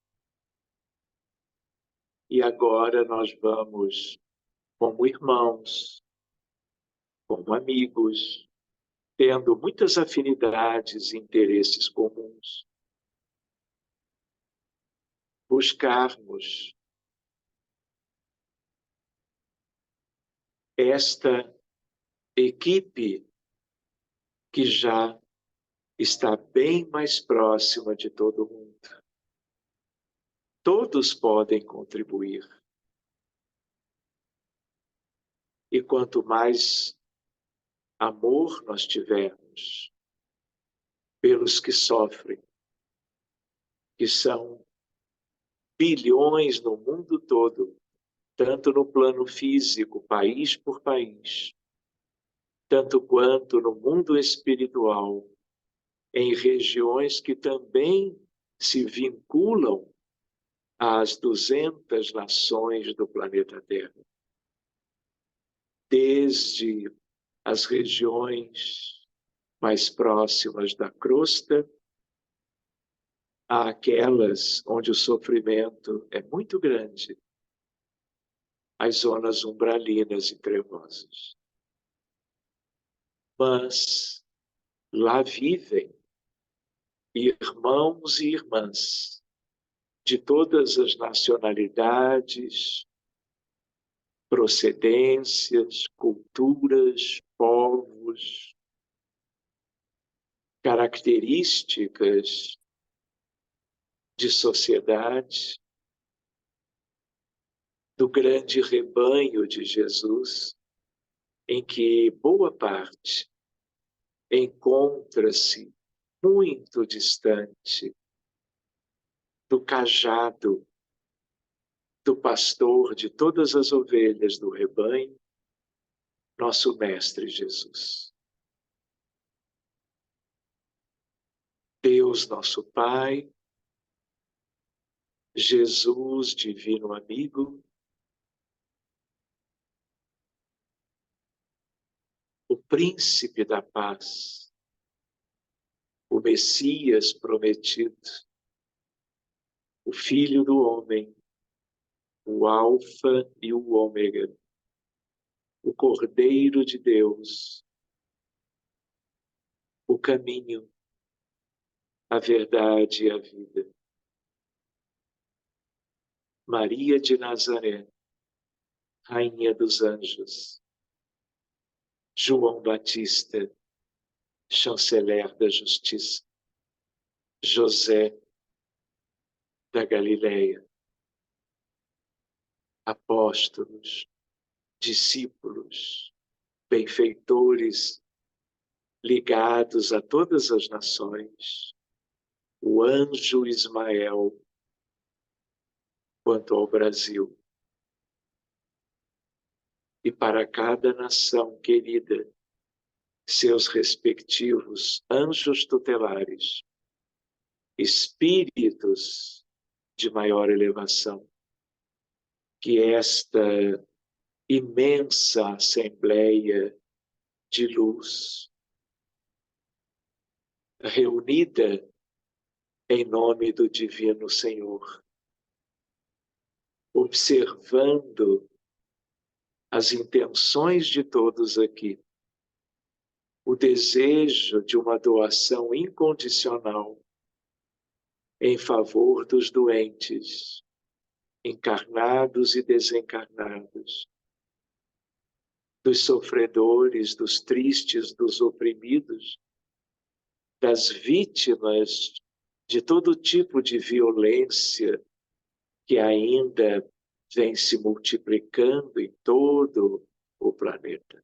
E agora nós vamos, como irmãos, como amigos, tendo muitas afinidades e interesses comuns, buscarmos esta equipe que já está bem mais próxima de todo mundo. Todos podem contribuir. E quanto mais amor nós tivermos pelos que sofrem, que são bilhões no mundo todo, tanto no plano físico, país por país, tanto quanto no mundo espiritual, em regiões que também se vinculam às 200 nações do planeta Terra. Desde as regiões mais próximas da crosta, àquelas onde o sofrimento é muito grande, as zonas umbralinas e trevosas. Mas lá vivem irmãos e irmãs de todas as nacionalidades, procedências, culturas, povos, características de sociedade, do grande rebanho de Jesus, em que boa parte encontra-se muito distante do cajado do pastor de todas as ovelhas do rebanho, nosso Mestre Jesus. Deus, nosso Pai, Jesus, divino amigo, o príncipe da paz, o Messias prometido, o Filho do homem, o Alfa e o Ômega, o Cordeiro de Deus, o caminho, a verdade e a vida. Maria de Nazaré, Rainha dos Anjos, João Batista, Chanceler da Justiça, José da Galileia, apóstolos, discípulos, benfeitores, ligados a todas as nações, o anjo Ismael, quanto ao Brasil. E para cada nação querida, seus respectivos anjos tutelares, espíritos de maior elevação, que esta imensa assembleia de luz, reunida em nome do Divino Senhor, observando as intenções de todos aqui, o desejo de uma doação incondicional em favor dos doentes, encarnados e desencarnados, dos sofredores, dos tristes, dos oprimidos, das vítimas de todo tipo de violência que ainda vem se multiplicando em todo o planeta.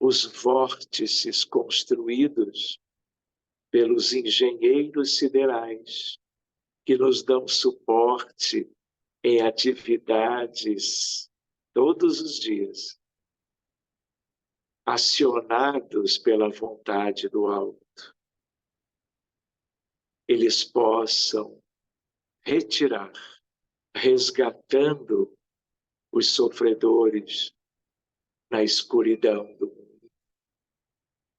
Os vórtices construídos pelos engenheiros siderais que nos dão suporte em atividades todos os dias, acionados pela vontade do alto, eles possam retirar, resgatando os sofredores na escuridão do mundo,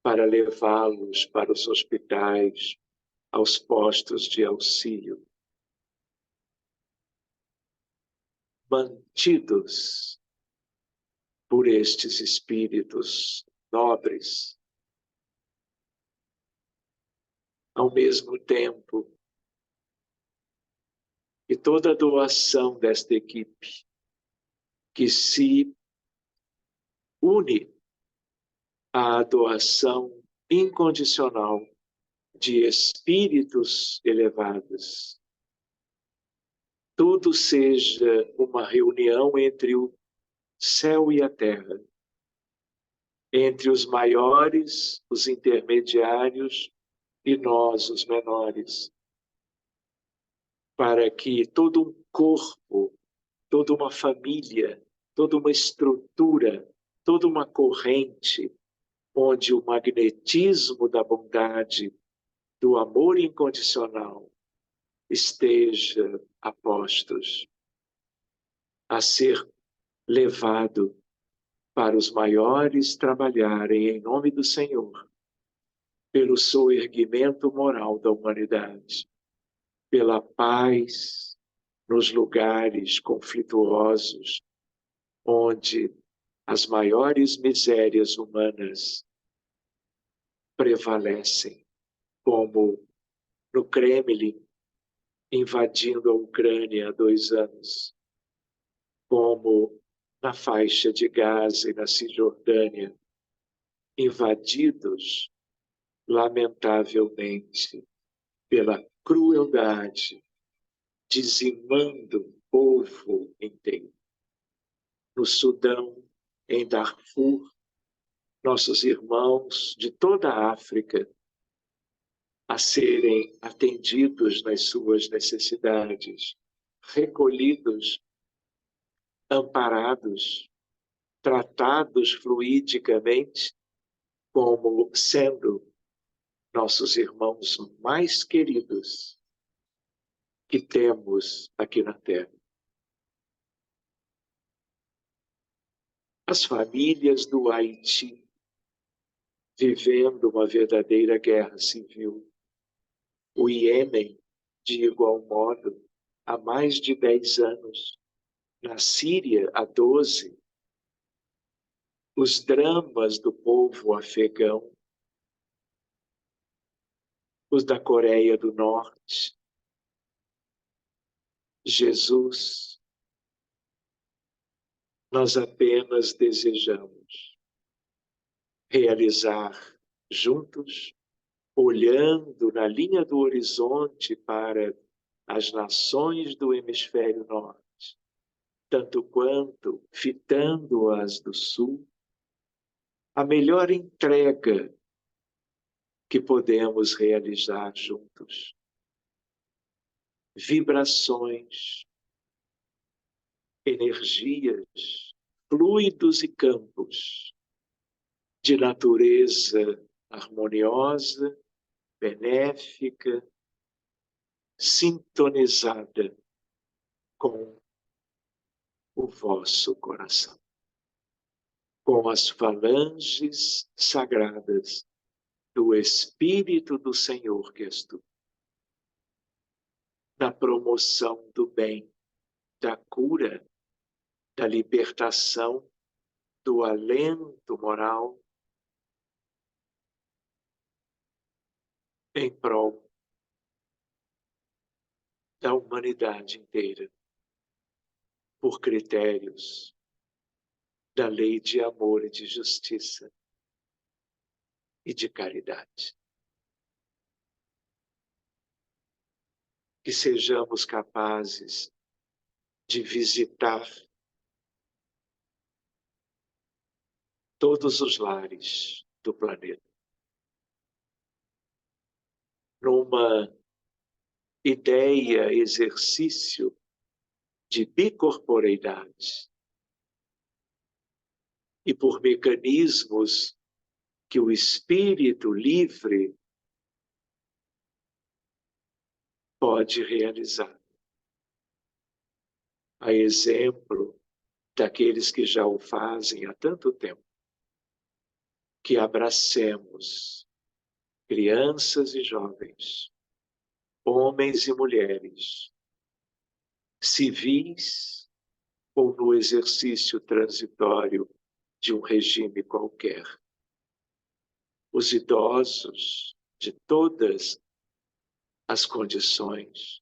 para levá-los para os hospitais, aos postos de auxílio, mantidos por estes espíritos nobres. Ao mesmo tempo que toda a doação desta equipe, que se une à doação incondicional de espíritos elevados, tudo seja uma reunião entre o céu e a terra, entre os maiores, os intermediários e nós, os menores, para que todo um corpo, toda uma família, toda uma estrutura, toda uma corrente, onde o magnetismo da bondade, do amor incondicional, esteja a postos, a ser levado para os maiores trabalharem em nome do Senhor, pelo soerguimento moral da humanidade, pela paz nos lugares conflituosos, onde as maiores misérias humanas prevalecem, como no Kremlin, invadindo a Ucrânia há 2 anos, como na faixa de Gaza e na Cisjordânia, invadidos, lamentavelmente, pela crueldade, dizimando o povo inteiro. No Sudão, em Darfur, nossos irmãos de toda a África a serem atendidos nas suas necessidades, recolhidos, amparados, tratados fluidicamente como sendo nossos irmãos mais queridos que temos aqui na Terra. As famílias do Haiti vivendo uma verdadeira guerra civil. O Iêmen, de igual modo, há mais de 10 anos. Na Síria, há 12. Os dramas do povo afegão. Os da Coreia do Norte. Jesus, nós apenas desejamos realizar juntos, olhando na linha do horizonte para as nações do hemisfério norte, tanto quanto fitando-as do sul, a melhor entrega que podemos realizar juntos. Vibrações, energias, fluidos e campos de natureza harmoniosa, benéfica, sintonizada com o vosso coração, com as falanges sagradas do Espírito do Senhor que és tu, na promoção do bem, da cura, da libertação, do alento moral, em prol da humanidade inteira, por critérios da lei de amor e de justiça e de caridade. Que sejamos capazes de visitar todos os lares do planeta, numa ideia, exercício de bicorporeidade e por mecanismos que o espírito livre pode realizar. A exemplo daqueles que já o fazem há tanto tempo, que abracemos crianças e jovens, homens e mulheres, civis ou no exercício transitório de um regime qualquer, os idosos de todas as condições,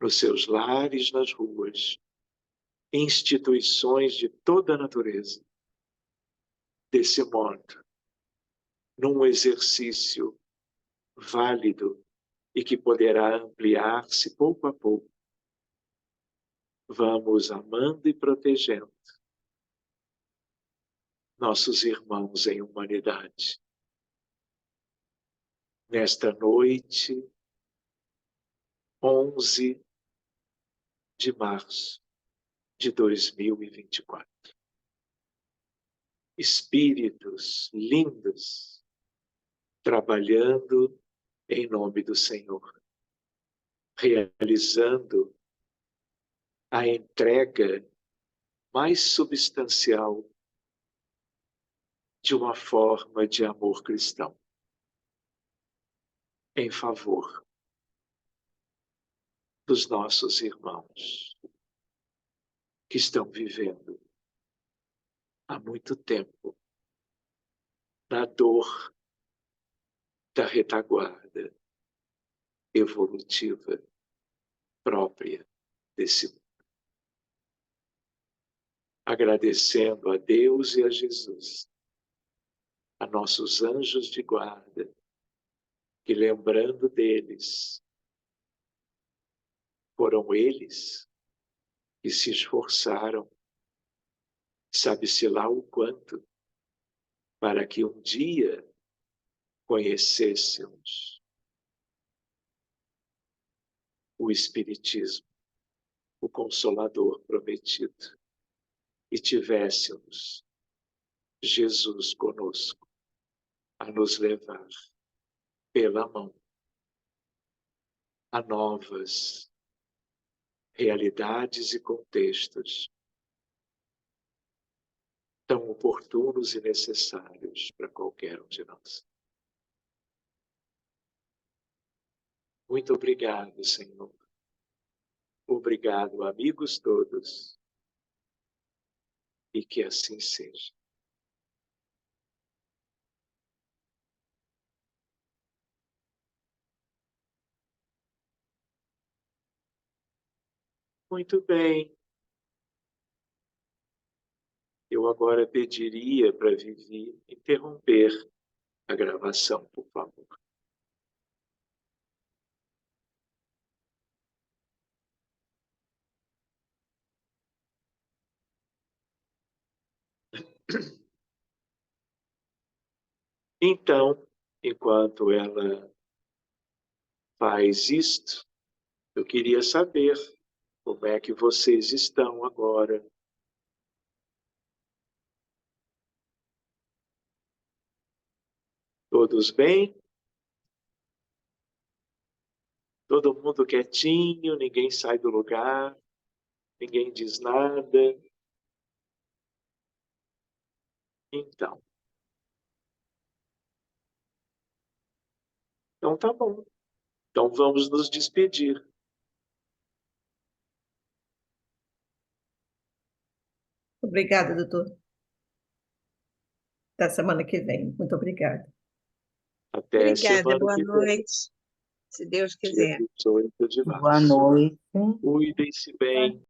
nos seus lares, nas ruas, instituições de toda a natureza. Desse modo, num exercício válido e que poderá ampliar-se pouco a pouco, vamos amando e protegendo nossos irmãos em humanidade. Nesta noite, 11 de março de 2024. Espíritos lindos trabalhando em nome do Senhor, realizando a entrega mais substancial de uma forma de amor cristão, em favor dos nossos irmãos que estão vivendo há muito tempo na dor da retaguarda evolutiva própria desse mundo. Agradecendo a Deus e a Jesus, a nossos anjos de guarda, que lembrando deles, foram eles que se esforçaram, sabe-se lá o quanto, para que um dia conhecêssemos o Espiritismo, o Consolador prometido, e tivéssemos Jesus conosco, a nos levar pela mão a novas realidades e contextos tão oportunos e necessários para qualquer um de nós. Muito obrigado, Senhor. Obrigado, amigos todos, e que assim seja. Muito bem. Eu agora pediria para Vivi interromper a gravação, por favor. Então, enquanto ela faz isto, eu queria saber como é que vocês estão agora. Todos bem? Todo mundo quietinho, ninguém sai do lugar, ninguém diz nada. Então tá bom. Então vamos nos despedir. Obrigada, doutor. Até semana que vem. Muito obrigada. Até Obrigada, semana boa que vem, noite, se Deus dia quiser. 18 de Boa março. noite. Cuidem-se bem.